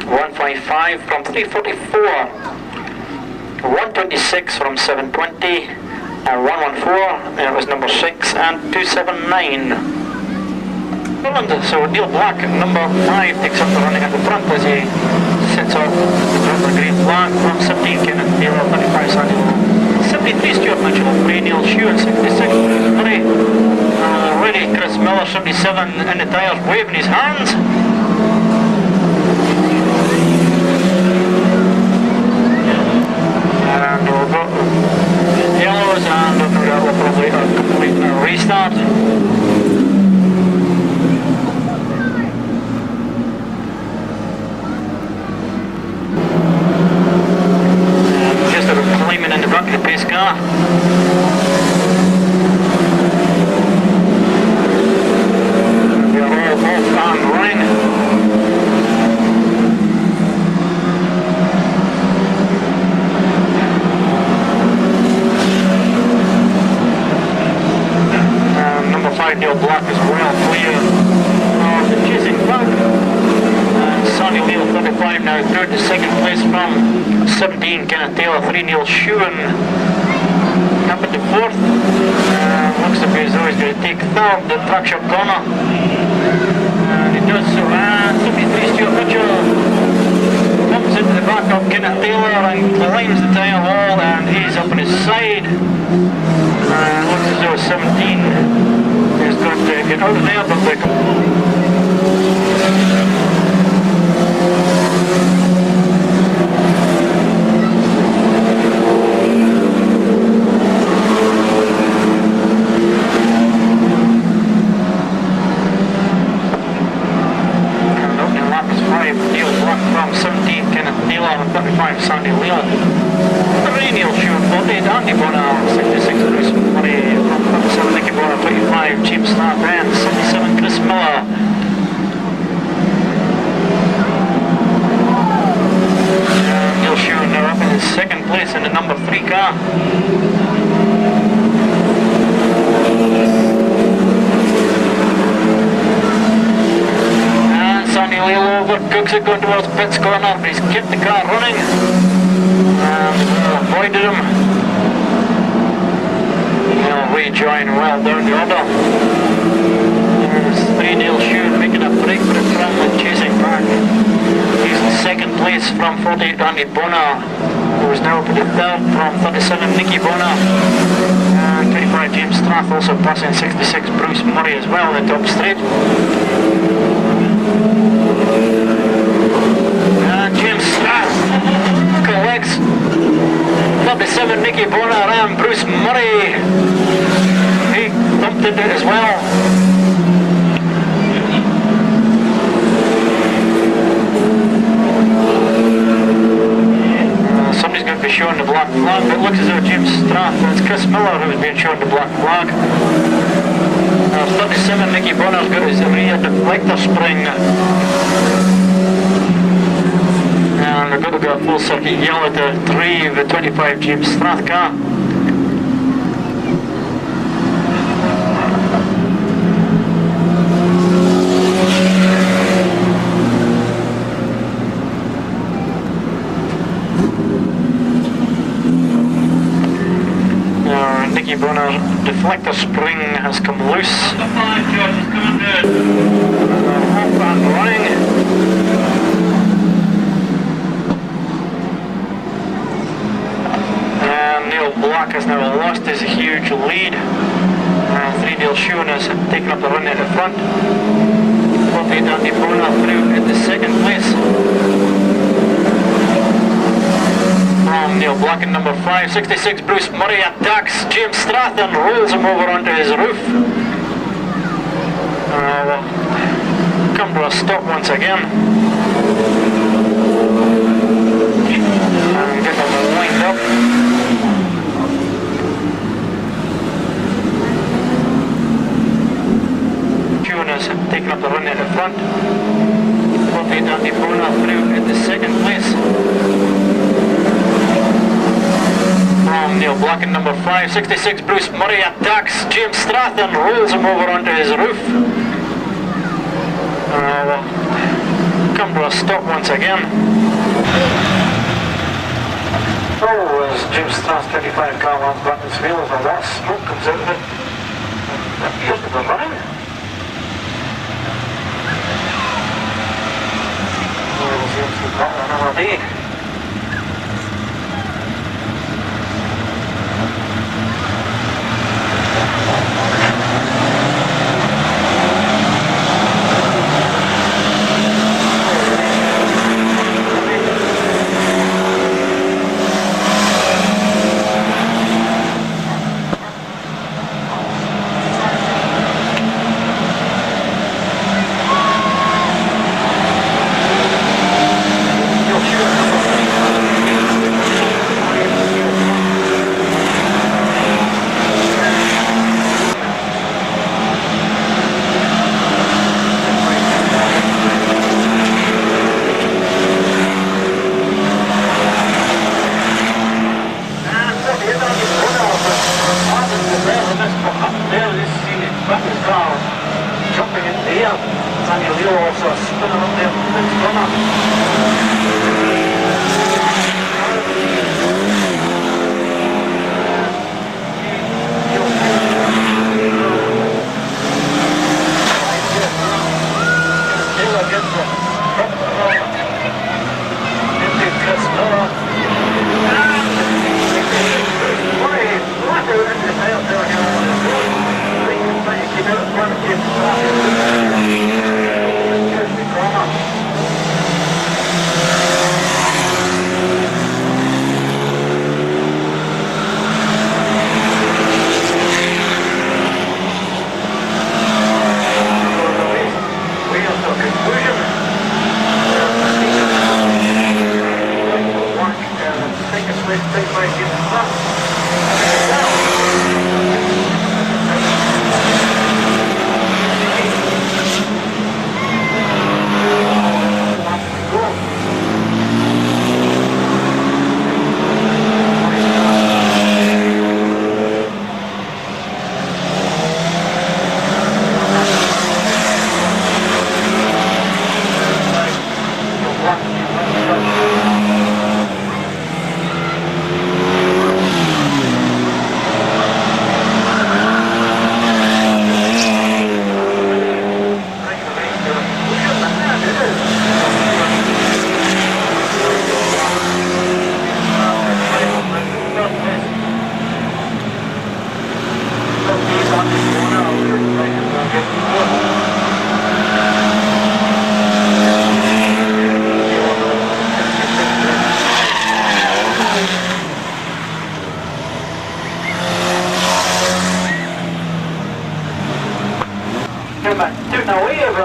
155 from 344, 126 from 720, and 114, and it was number 6, and 279. So Neil Black, number 5, takes up the running at the front as he sets off the green flag from 17 Kenneth Taylor, 35 Sandy Lowe, 73 Stuart Mitchell, 3 Neil Shue, and 66 Murray. Ready Chris Miller, 77 in the tyres, waving his hands. And we'll go yellows, and we'll probably complete a restart. And just a climbing in the back of the pace car. We are all off and running. Neil Black is well clear of the chasing back, and Sonny Neil 35 now through to second place from 17 Kenneth Taylor, 3 Neil Shewan up into fourth. Looks to be as though he's going to take third the track shot corner, and he does so. And 73 Stuart Mitchell comes into the back of Kenneth Taylor and climbs the tyre wall, and he's up on his side. Looks as though 17 is going to get out of there, but they car. And Sonny Leo over, Cooks are going towards pits corner, but he's kept the car running and avoided him. He'll rejoin well down the order. There's 3 Neil Shoe making a break for the Crimond chasing back. He's in second place from 48 Andy Bonner, who is now up to the third from 37 Nicky Bonner. And 25 James Strath also passing 66 Bruce Murray as well in the top straight. And James Strath collects 37 Nicky Bonner and Bruce Murray. He thumped into it as well. Somebody's going to be showing the black flag, but it looks as though James Strath, it's Chris Miller who's being shown the black flag. 37 Nicky Bonner's got his rear deflector spring. And they're going to go a full circuit yellow to 3 of the 25 James Strath car. Nicky Bonner's deflector spring has come loose. Number 5, George, is coming good. Off and running. And Neil Black has now lost his huge lead. 3 Neil Shoon has taken up the run at the front. 48 Andy Bonner through in the second place. Neil Black in number 5, 66 Bruce Murray attacks James Strath and rolls him over onto his roof. We'll come to a stop once again. And get them lined up. June has taken up the run at the front. 48 Andy Bonner through in the second place. Neil Black in number 5, 66 Bruce Murray attacks James Strath and rolls him over onto his roof. We'll come to a stop once again. Oh, as James Strath's 35 car runs back his wheels, a lot of smoke comes out of it. That appears to be running. We'll see if he's got another day.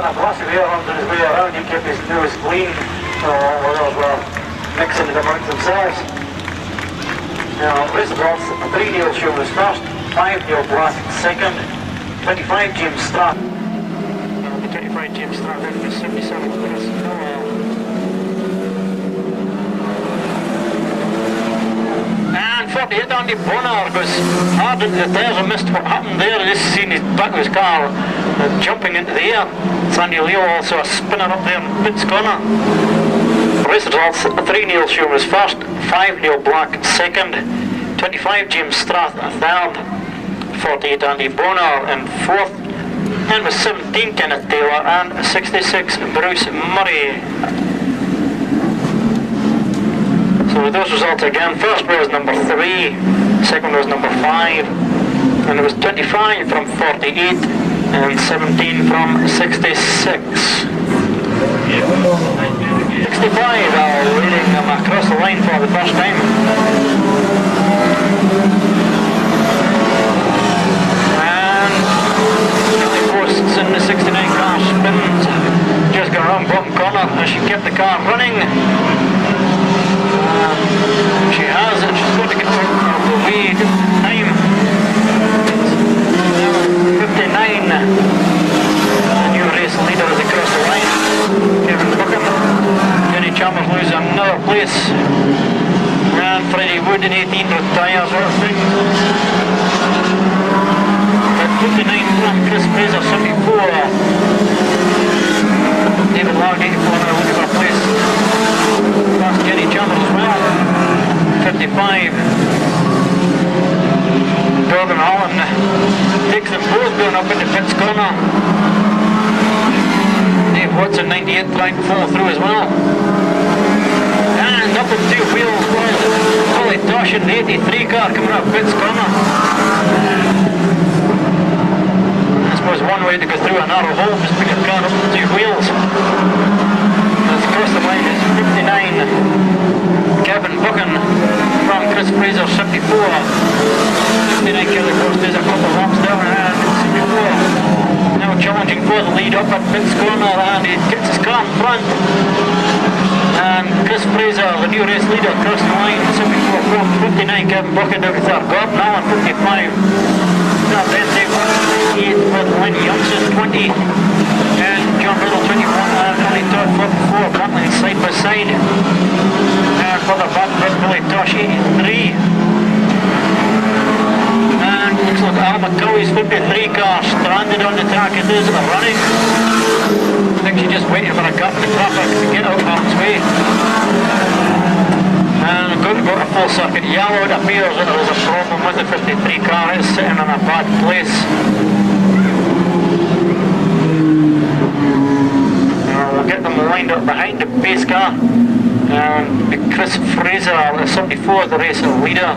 done a blast of air under his way around. He kept his nose clean. Others were mixing it amongst themselves. Now, results, 3 Neil Show was first, 5 Neil Black second, 25 James Strath. The 25 James Strath out for 77 Chris Noel. And 48 Andy Bonner goes hard into the tires. I missed what happened there. I just seen his back of his car jumping into the air. Sandy Leo also a spinner up there in Pitt's corner. Race results, 3 Neil Show was first, 5 Neil Black second, 25 James Strath third, 48 Andy Bonner in fourth, and with 17 Kenneth Taylor and 66 Bruce Murray. So with those results again, first was number 3, second was number 5, and it was 25 from 48 and 17 from 66. 65 are leading them across the line for the first time. And Kelly Posts in the 69 car spins, just got around bottom corner as she kept the car running. She has, and she's going to get out of the way time. 59. The new race leader is across the line. Kevin Buchan. Jenny Chalmers loses another place. And Freddie Wood in 18 retires, sort of thing. At 59 from Chris Fraser, 74. David Larg, 84 now looking for a place. Past Jenny Chalmers as well. 55. Gordon Holland takes them both going up into Pitt's corner. Dave Watson, 98, trying to follow through as well. And up in 2 wheels was Holly Tosh in the 83 car coming up Pitt's corner. I suppose one way to go through a narrow hole is to pick a car up in 2 wheels. As across the line is 59. Kevin Buchan from Chris Fraser, 74. 59 Kelly Post is a couple of laps down and 74. Now challenging for the lead up at Pitt's corner, and he gets his car in front. And Chris Fraser, the new race leader, across the line, 74 from 59 Kevin Buchan down to third. Gordon Allen, 55. Now then Dave Watson, 88 for the line. Youngson, 20. And John Riddle, 21. And Ellie Todd, 44. Battling side by side. And further back, Billy Tosh, 83. And looks like Al McCowie's 53 car stranded on the track. It is running. I think she's just waiting for a gap in the traffic to get out of harm's way. And going to go to full circuit yellow. It appears that there is a problem with the 53 car. It's sitting in a bad place. We'll get them lined up behind the pace car. And Chris Fraser, the 74, the race leader.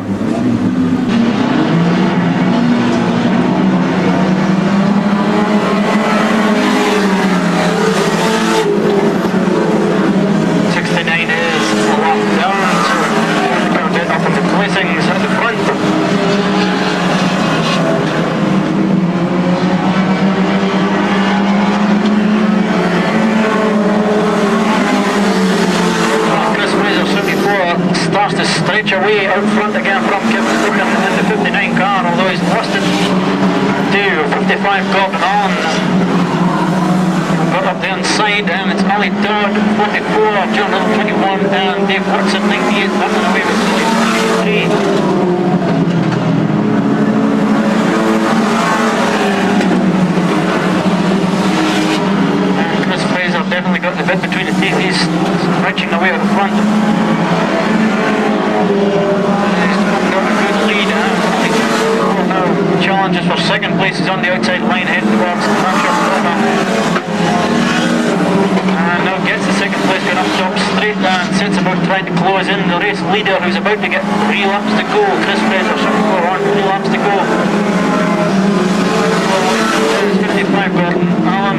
Starts to stretch away out front again from Kevin Buchan in the 59 car, although he's lost it to 55 Gordon on. Got up the inside and it's Ali Todd, 44, John Hill 21 and Dave Watson 98, running away with 23. Definitely got the bit between the teeth. He's stretching away at the front. He's got a good lead. Now challenges for second place. He's on the outside line heading towards the Hampshire corner. And now gets the second place going up top straight and sets about trying to close in the race leader, who's about to get 3 laps to go. Chris Fraser, 74 on, 3 laps to go. 55 Gordon Allen,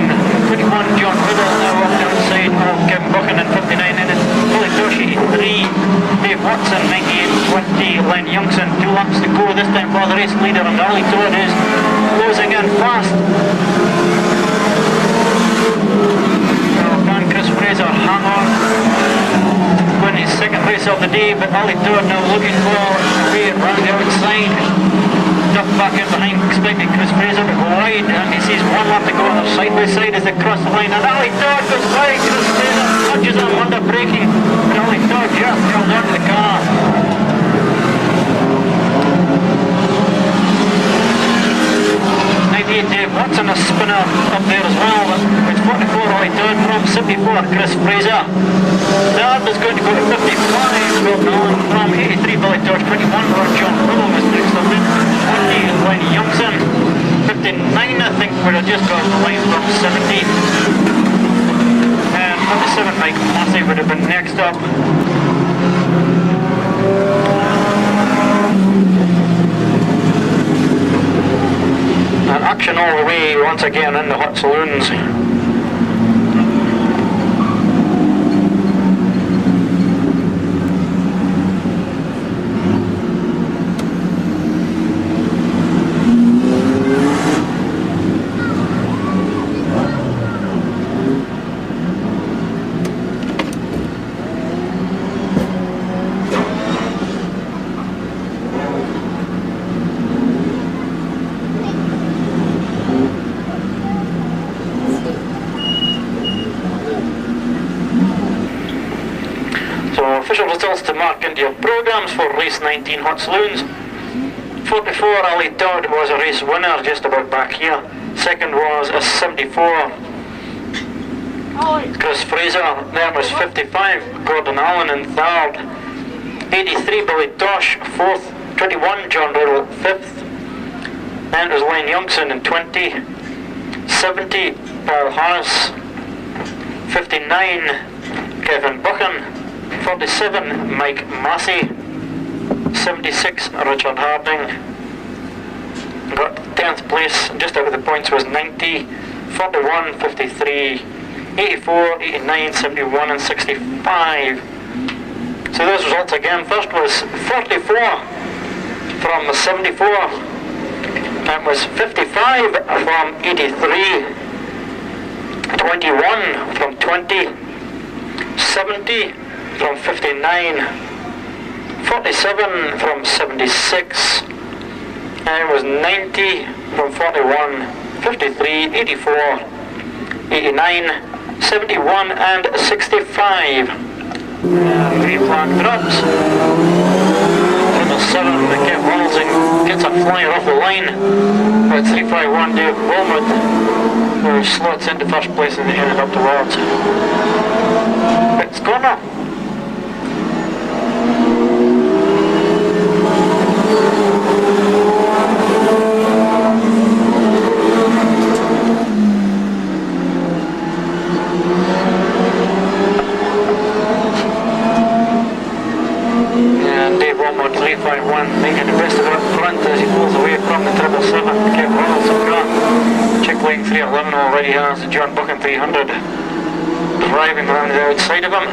21 John Riddle, now up the outside of Kevin Buchan and 59 in it. Billy Tosh 83, Dave Watson 98, 20, Len Youngson, 2 laps to go this time for the race leader, and Ali Todd is closing in fast. Dave, but Ollie Todd now looking for a way around the outside. Duck back in behind, expecting Chris Fraser to go wide, and he sees one lap to go on the side by side as they cross the line, and Ollie Todd goes wide. Chris Fraser nudges him under braking, and Ollie Todd just held on to the car. 98 Dave Watson, a spinner up there as well, with 44 Ollie Todd from 74 Chris Fraser. Third is going to go to 55 Gordon Allen from 83 Billy Todd, 21 Ron John Riddle was next on in, 20 Lenny Youngson, 59 I think would have just got the line from 70, and 47 Mike Massey would have been next up. And action all the way once again in the hot saloons. Official results to mark into your programmes for race 19 Hot Saloons. 44 Ali Todd was a race winner just about back here. Second was a 74 Chris Fraser. There was 55 Gordon Allen in third. 83 Billy Tosh fourth. 21 John Riddle fifth. Then it was Len Youngson in 20. 70 Paul Harris. 59 Kevin Buchan. 47 Mike Massey, 76 Richard Harding, got 10th place, just out of the points was 90, 41, 53, 84, 89, 71 and 65. So those results again, first was 44 from 74, that was 55 from 83, 21 from 20, 70 from 59, 47 from 76, and it was 90 from 41, 53, 84, 89, 71 and 65. Three flag drops. Number 7, Kev Ronaldson gets a flyer off the line. At 351 Dave Wilmot, who slots into first place and they headed up towards Pitts Corner. And Dave Wilmot 351 making the best of it up front as he pulls away from the 777 Kev Ronaldson car. Check lane 311 already has the John Buchan 300 driving around the outside of him.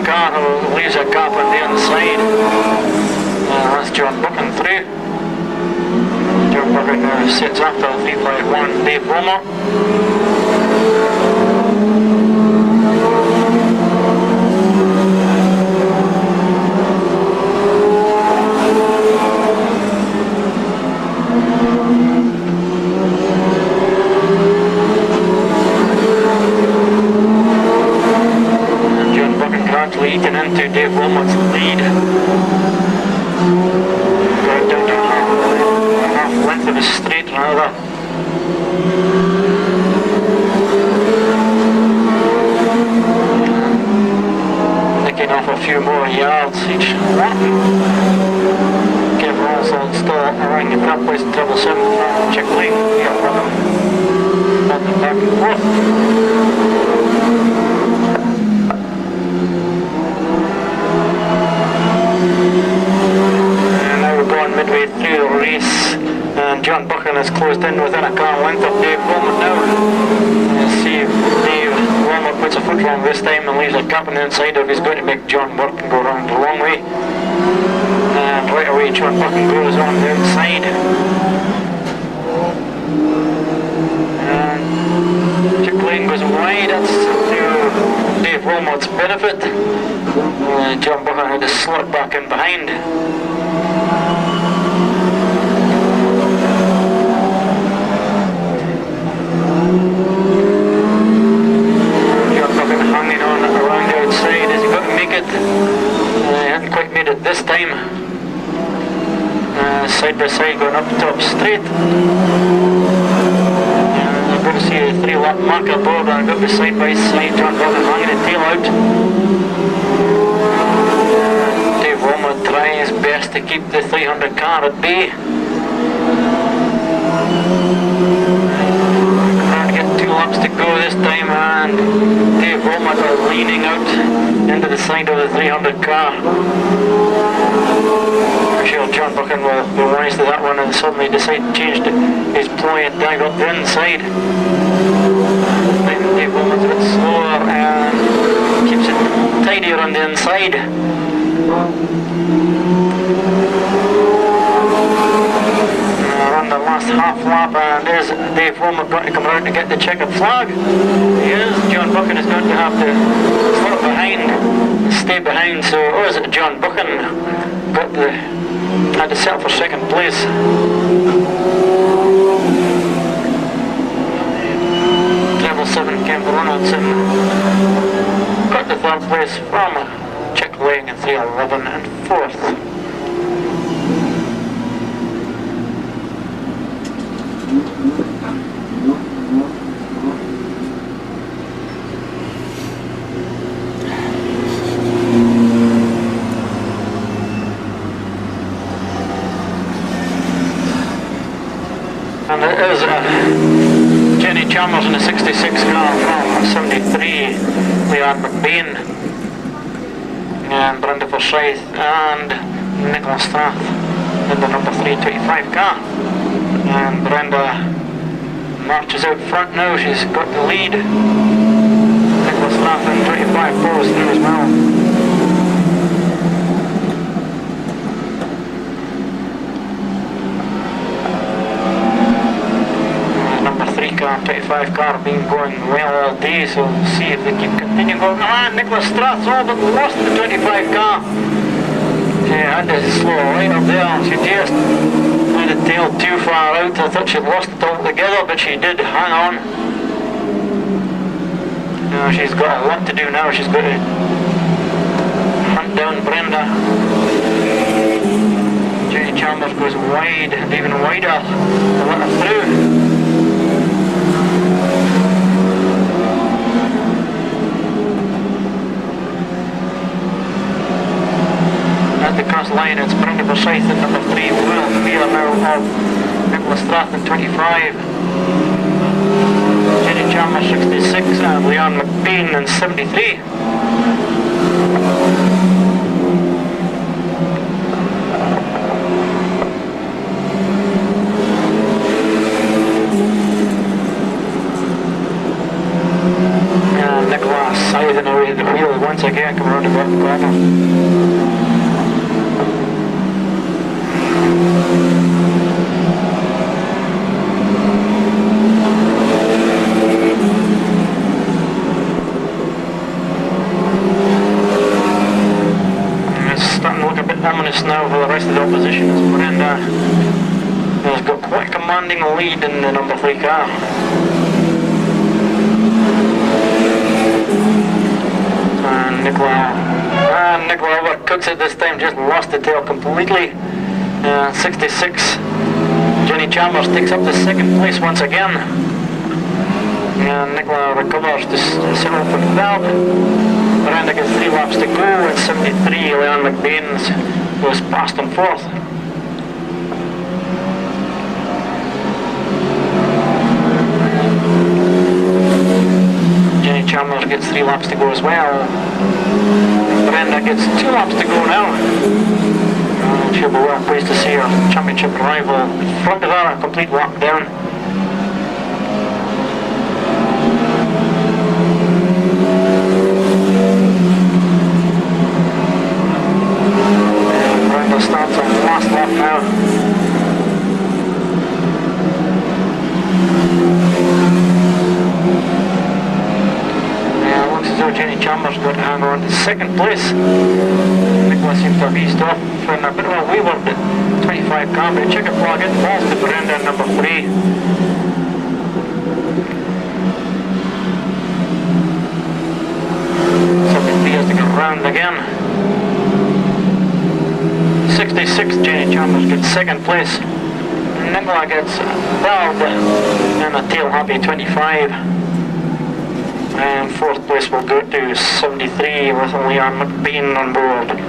Car who leaves a gap on the inside. That's John Buchan through. John Buchan now sits after 351 Dave Wilmot. Eaten into Dave Wilmot's lead. Going down to half length of the straight rather. Nicking off a few more yards each lap. Kev Ronaldson still around the top place in 777. Check lane, yeah, running back and forth. Midway through the race, and And John Buchan is closed in within a car length of Dave Wilmot now. See if Dave Wilmot puts a foot wrong this time and leaves a gap on the inside if he's going to make John work and go around the long way. And right away John Buchan goes on the outside. And Chick Lane goes wide, that's to Dave Wilmot's benefit. John Buchan had to slot back in behind. Hanging on around the outside. Has he got to make it? He hasn't quite made it this time. Side by side going up the top straight. I've got to see a 3-lap marker board, and I've got to be side by side. John Buchan hanging the tail out. Dave Wilmot trying his best to keep the 300 car at bay. Get 2 laps to go this time, and Dave Wilmot are leaning out into the side of the 300 car. I'm sure John Buchan will be wise to that one and suddenly decide to change his ploy and dive up the inside. Then Dave Wilmot's a bit slower and keeps it tidier on the inside. On the last half lap, and is Dave Wilmot going to come around to get the checkered flag? He is. John Buchan is going to have to slip behind, stay behind. So, is it John Buchan had to settle for second place? Treble 7 Campbell Reynolds got the third place from Chick Lane in 3:11 and fourth. And it is Jenny Chalmers in a 66 car from 73, Leanne McBain, and Brenda Forsyth and Nicola Strath in the number 325 car. And Brenda marches out front now, she's got the lead. Nicola Strath in 25 pulls through as well. Car, 25 car been going well all day, so we'll see if they keep continuing going. Nicola Strath's all but lost the 25 car. She had to slow right up there. She just had the tail too far out. I thought she'd lost it altogether, but she did hang on. Now she's got a lot to do now. She's got to hunt down Brenda. Jenny Chalmers goes wide and even wider to let her through. At the cross line, it's Brenda Forsyth at number 3, well clear now of Nicola Strath in 25. Jenny Chalmers 66 and Leanne McBain in 73. And Nicola scything away the wheel once again, coming around the back corner. Ominous now for the rest of the opposition as Brenda has got quite a commanding lead in the number 3 car. And Nicola overcooks it this time, just lost the tail completely. 66. Jenny Chalmers takes up the second place once again. And Nicola recovers to settle for third. Brenda gets 3 laps to go at 73. Leanne McBain goes past and fourth. Jenny Chalmers gets 3 laps to go as well. Brenda gets 2 laps to go now. She'll you'll be well pleased to see our championship rival in front of her, a complete walk down. Brenda starts on the last lap now. Looks as though Jenny Chalmers got hang on to second place. Nicholas seems to have eased off for a bit of a wayward at 25 car, but check it plug in, falls to Brenda number 3. Something he has to get round again. 66, Jenny Chalmers gets second place. Nicola gets third and a tail happy 25. And fourth place will go to 73 with Leon McBean on board.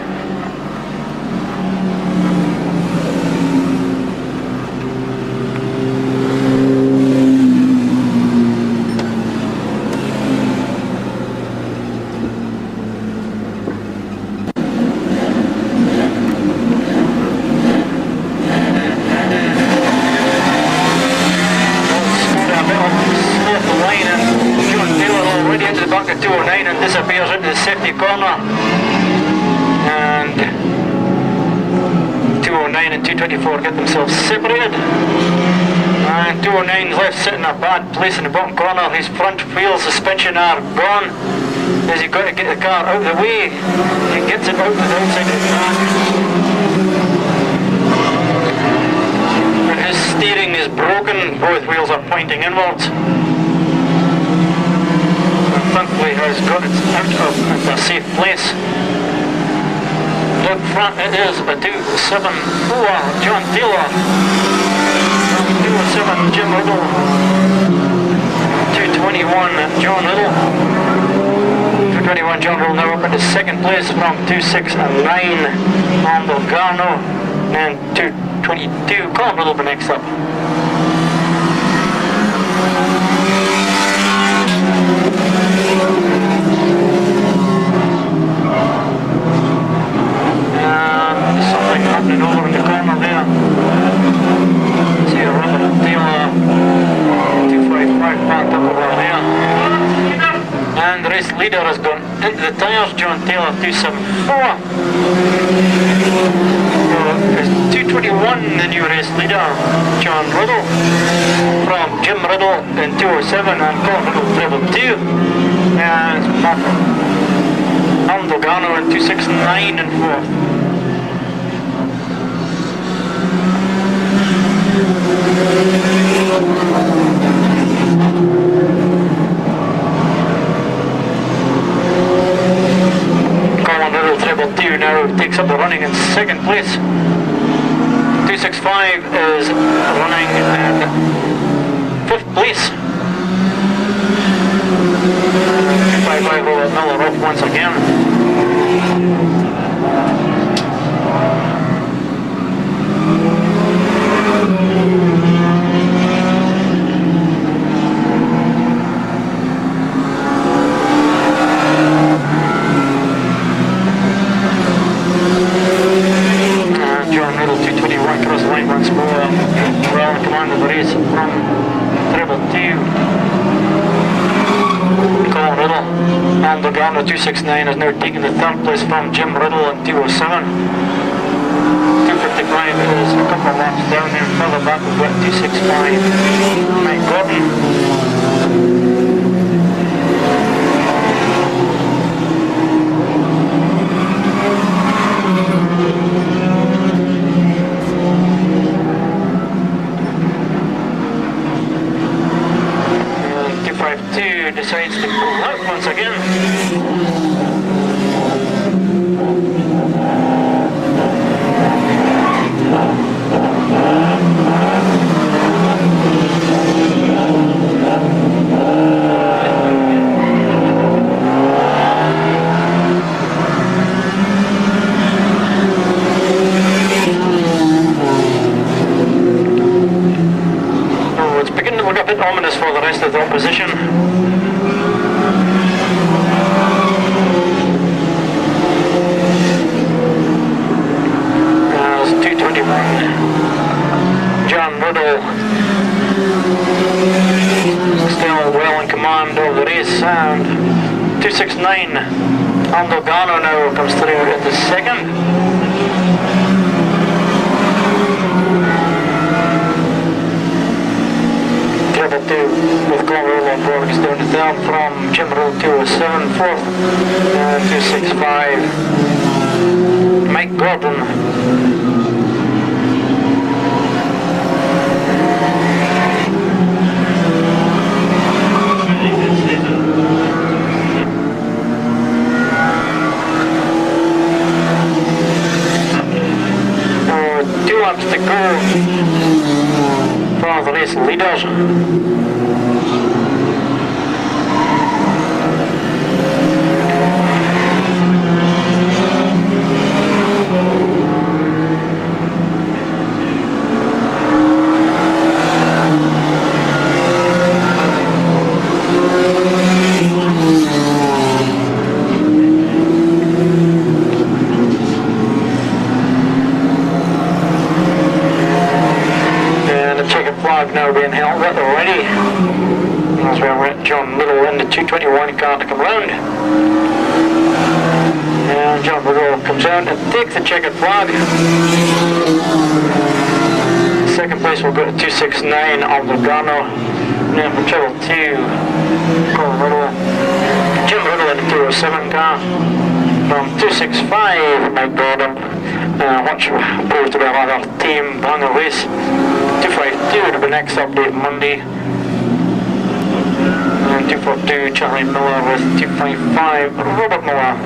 Disappears into the safety corner, and 209 and 224 get themselves separated, and 209 is left sitting in a bad place in the bottom corner. His front wheel suspension are gone. Has he got to get the car out of the way? He gets it out to the outside of the track, and his steering is broken. Both wheels are pointing inwards. Thankfully has got it out of a safe place. Up front it is a 274 John Taylor, 207 Jim Riddle, 221 John Riddle, 221 John Riddle now up into second place from 269 Randall Garno, and 222 Colin Riddle be next up. Something happening over in the corner there. See a Robert Taylor 255 parked up over there. And the race leader has gone into the tyres, John Taylor 274. Is 221 the new race leader, John Riddle, from Jim Riddle in 207 and Colin Riddle treble 2. And Alan Dogano in 269 and 4th. Colin Riddle treble 2 now takes up the running in second place. 265 is running in 5th place. 255 will Miller off once again. John Riddle 221 cross the line once more. Well in command of the race from treble 2. Colin Riddle and the Garner 269 is now taking the third place from Jim Riddle in 207. 255 is a couple of laps down there, further back we've got 265 Mike Gordon. And 252 decides to pull out once again. John Riddle still well in command of the race, and 269 Andogano now comes through in the second. Triple 2 with Glover on board is down to third from Jim Road 207, fourth, and 265 Mike Gordon. Two laps to go for the race leaders. Now being held with already as we went John Little in the 221 car to come round, and John Little comes out and takes the checkered flag. Second place will go to 269 Aldogano, and then for triple 2 Jim Little in the 207 car from 265 Mike Gordon, which appears to be another team on the race. 252 to the next update Monday, and 242 Charlie Miller with 255 Robert Miller.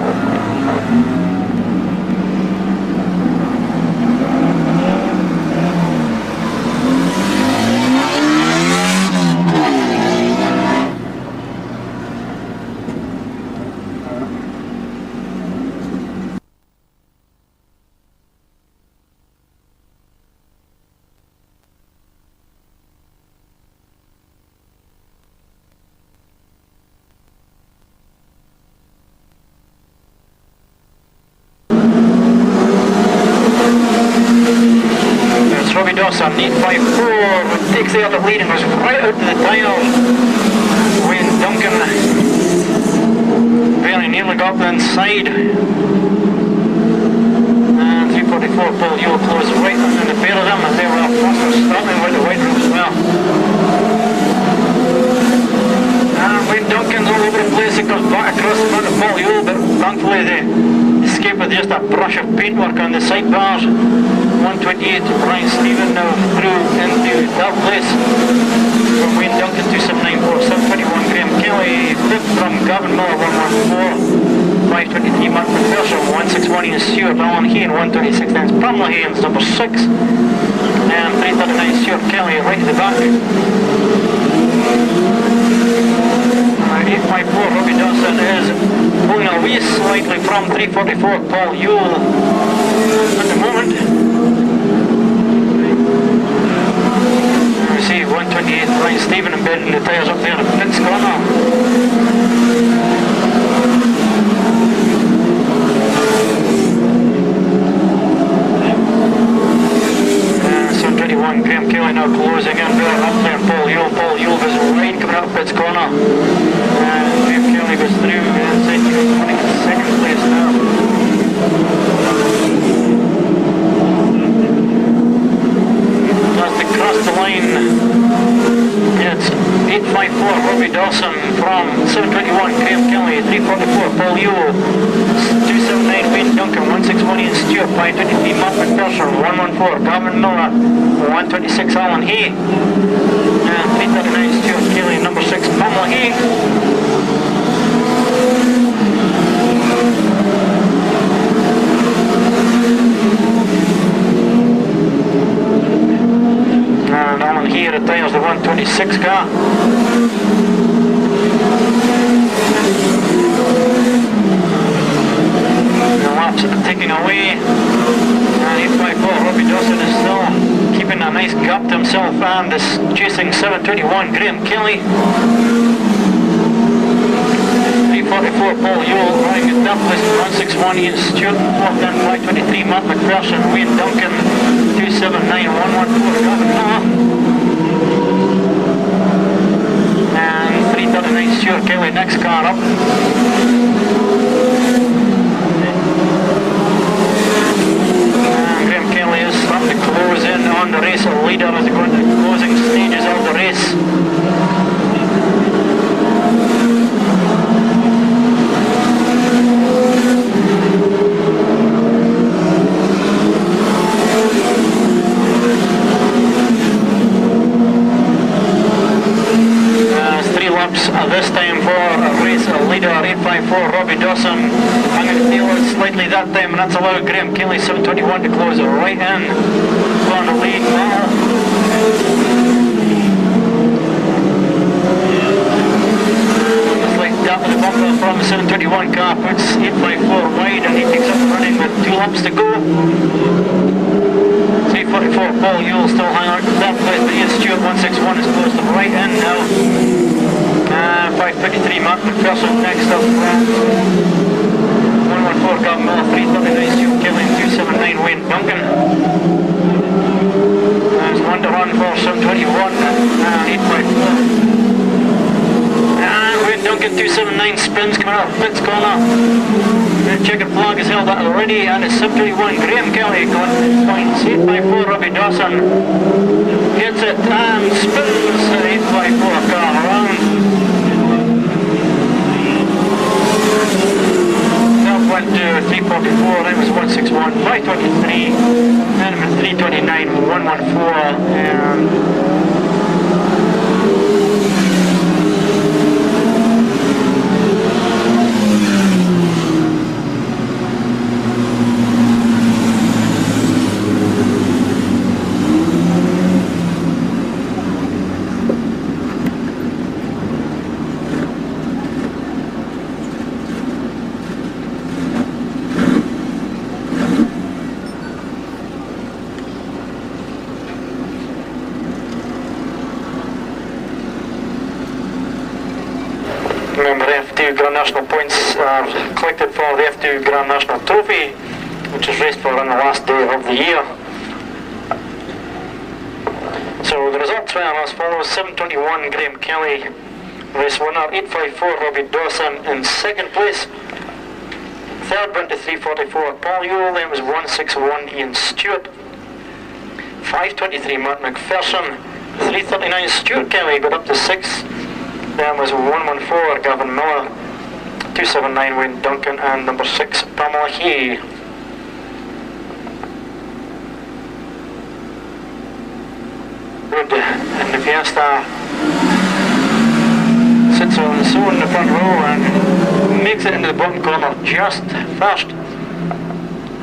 Robbie Dawson, 854, takes the other lead and goes right out to the tyres. Wayne Duncan very nearly got the inside. And 344 Paul Yule close right under the pair of them, and they were faster starting with the white room as well. And Wayne Duncan's all over the place, he goes back across the front of Paul Yule, but thankfully they escape with just a brush of paintwork on the sidebars. 128 Brian Stephen now through into third place from Wayne Duncan, 279 721 Graham Kelly, fifth from Gavin Miller, 114 523 Mark McPherson, 161 Ian Stewart, Alan Hay, and 126 that's Pamela Haynes, number 6, and 339 Stuart Kelly right at the back. 854 Robbie Dawson is pulling away slightly from 344 Paul Yule at the moment. We see 128 Brian Stephen embedding the tyres up there in the pits corner. And 721 Graham Kelly now closing in there up there. Paul Yule goes right coming up pits corner. And Graham Kelly goes through and said he was running in second place now. As they cross the line, it's 854 Robbie Dawson from 721 Graham Kelly, 344 Paul Yule, 279 Wayne Duncan, 161 Ian Stewart, 523 Mark McPherson, 114 Gavin Miller, 126 Alan Hay, and 339 Stuart Kelly, number 6 Pamela Hay. And Alan Hay retires the 126 car. The laps are ticking away. And 854 Robbie Dawson is still keeping a nice gap to himself and is chasing 721 Graham Kelly. 344 Paul Yule running at third place, 161 Ian Stewart, 4th and 523 Mark McPherson, Wayne Duncan, 279 279,114 Gavin Miller. And 339 Stuart Kelly, next car up. And Graham Kelly is starting to close in on the race leader as they go into the closing stages of the race. This time for race leader 854 Robbie Dawson. I'm going to tail it slightly that time, and that's allowed Graham Kelly 721 to close right in on the lead. Slight tap of the bumper from the 721 car puts 854 wide, and he picks up running with 2 laps to go. 344 Paul Yule still hanging out that place, but Ian Stewart 161 is close to right in now. 553 Mark McPherson next up. 114 Gavin Miller, 339 Stuart Kelly, 279 Wayne Duncan. There's 1 to run for 721 and 854. And Wayne Duncan 279 spins coming up pits corner. The checkered flag is held out already, and it's 721 Graham Kelly going to points. 854 Robbie Dawson hits it and spins 854 car around. Went to 344, then was 161, 523, then was 329, 114, and remember the F2 Grand National points are collected for the F2 Grand National Trophy, which is raced for on the last day of the year. So the results were as follows: 721 Graham Kelly, race winner. 854 Robbie Dawson in second place. Third went to 344 Paul Yule, then was 161 Ian Stewart. 523 Mark McPherson. 339 Stuart Kelly got up to 6th. Then was 114 Gavin Miller, 279 Wayne Duncan, and number 6 Pamela Hay. Good, and the Fiesta sits on so in the front row and makes it into the bottom corner just first.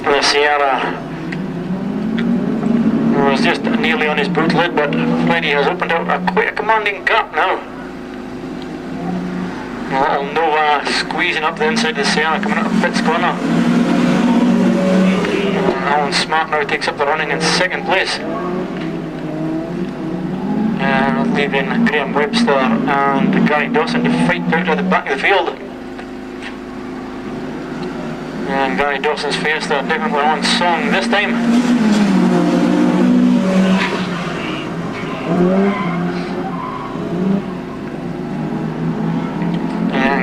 The Sierra was just nearly on his boot lid, but Freddie has opened up quite a commanding gap now. A little Nova squeezing up the inside of the Sierra, coming out of pits corner. Alan Smart now takes up the running in second place. Leaving Graham Webster and Gary Dawson to fight out at the back of the field. And Gary Dawson's Fiesta definitely on song this time.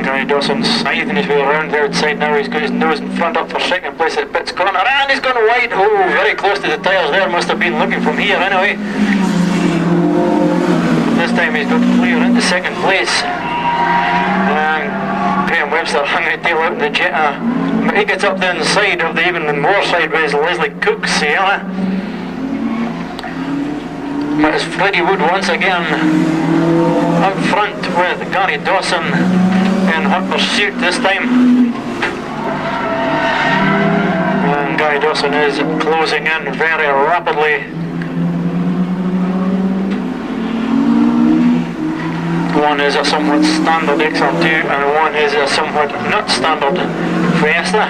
Gary Dawson's scything his way around the outside now. He's got his nose in front up for second place at pits corner, and he's gone wide. Oh, very close to the tyres there. Must have been looking from here anyway. This time he's got clear into second place. And Graham Webster hanging a tail out in the Jetta. But he gets up the inside of the even more sideways Leslie Cook's Sierra. But it's Freddie Wood once again up front with Gary Dawson in hot pursuit this time. And Gary Dawson is closing in very rapidly. One is a somewhat standard XR2 and one is a somewhat not standard Fiesta.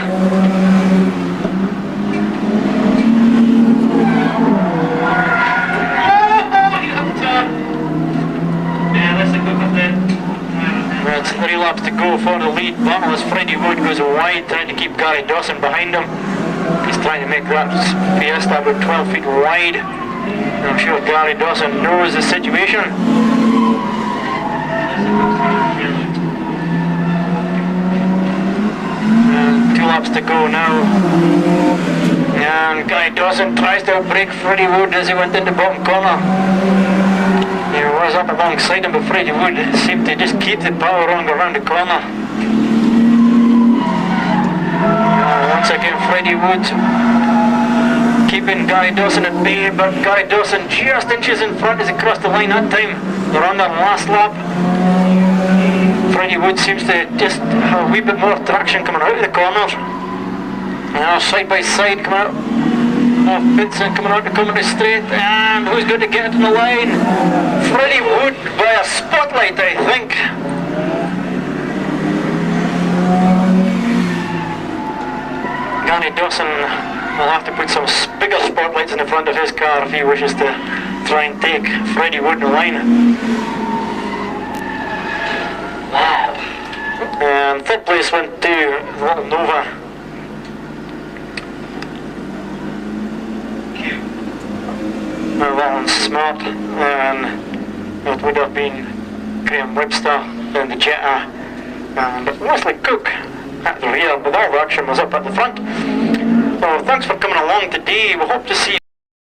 It's 3 laps to go for the lead battle as Freddie Wood goes wide, trying to keep Gary Dawson behind him. He's trying to make that Fiesta about 12 feet wide. And I'm sure Gary Dawson knows the situation. And 2 laps to go now. And Gary Dawson tries to break Freddie Wood as he went into the bottom corner. He was up alongside him, but Freddie Wood seemed to just keep the power on around the corner. Once again, Freddie Wood keeping Gary Dawson at bay, but Gary Dawson just inches in front as he crossed the line that time. They're on their last lap. Freddie Wood seems to just have a wee bit more traction coming out of the corner. Now side by side coming out. Off Vincent coming out to come into straight, and who's going to get it in the line? Freddie Wood by a spotlight, I think. Gary Dawson will have to put some bigger spotlights in the front of his car if he wishes to try and take Freddie Wood in the line. And third place went to Little Nova. Well, that one's smart, and it would have been Graham Webster and the Jetta, and Wesley Cook at the rear, but all the action was up at the front. So thanks for coming along today. We hope to see you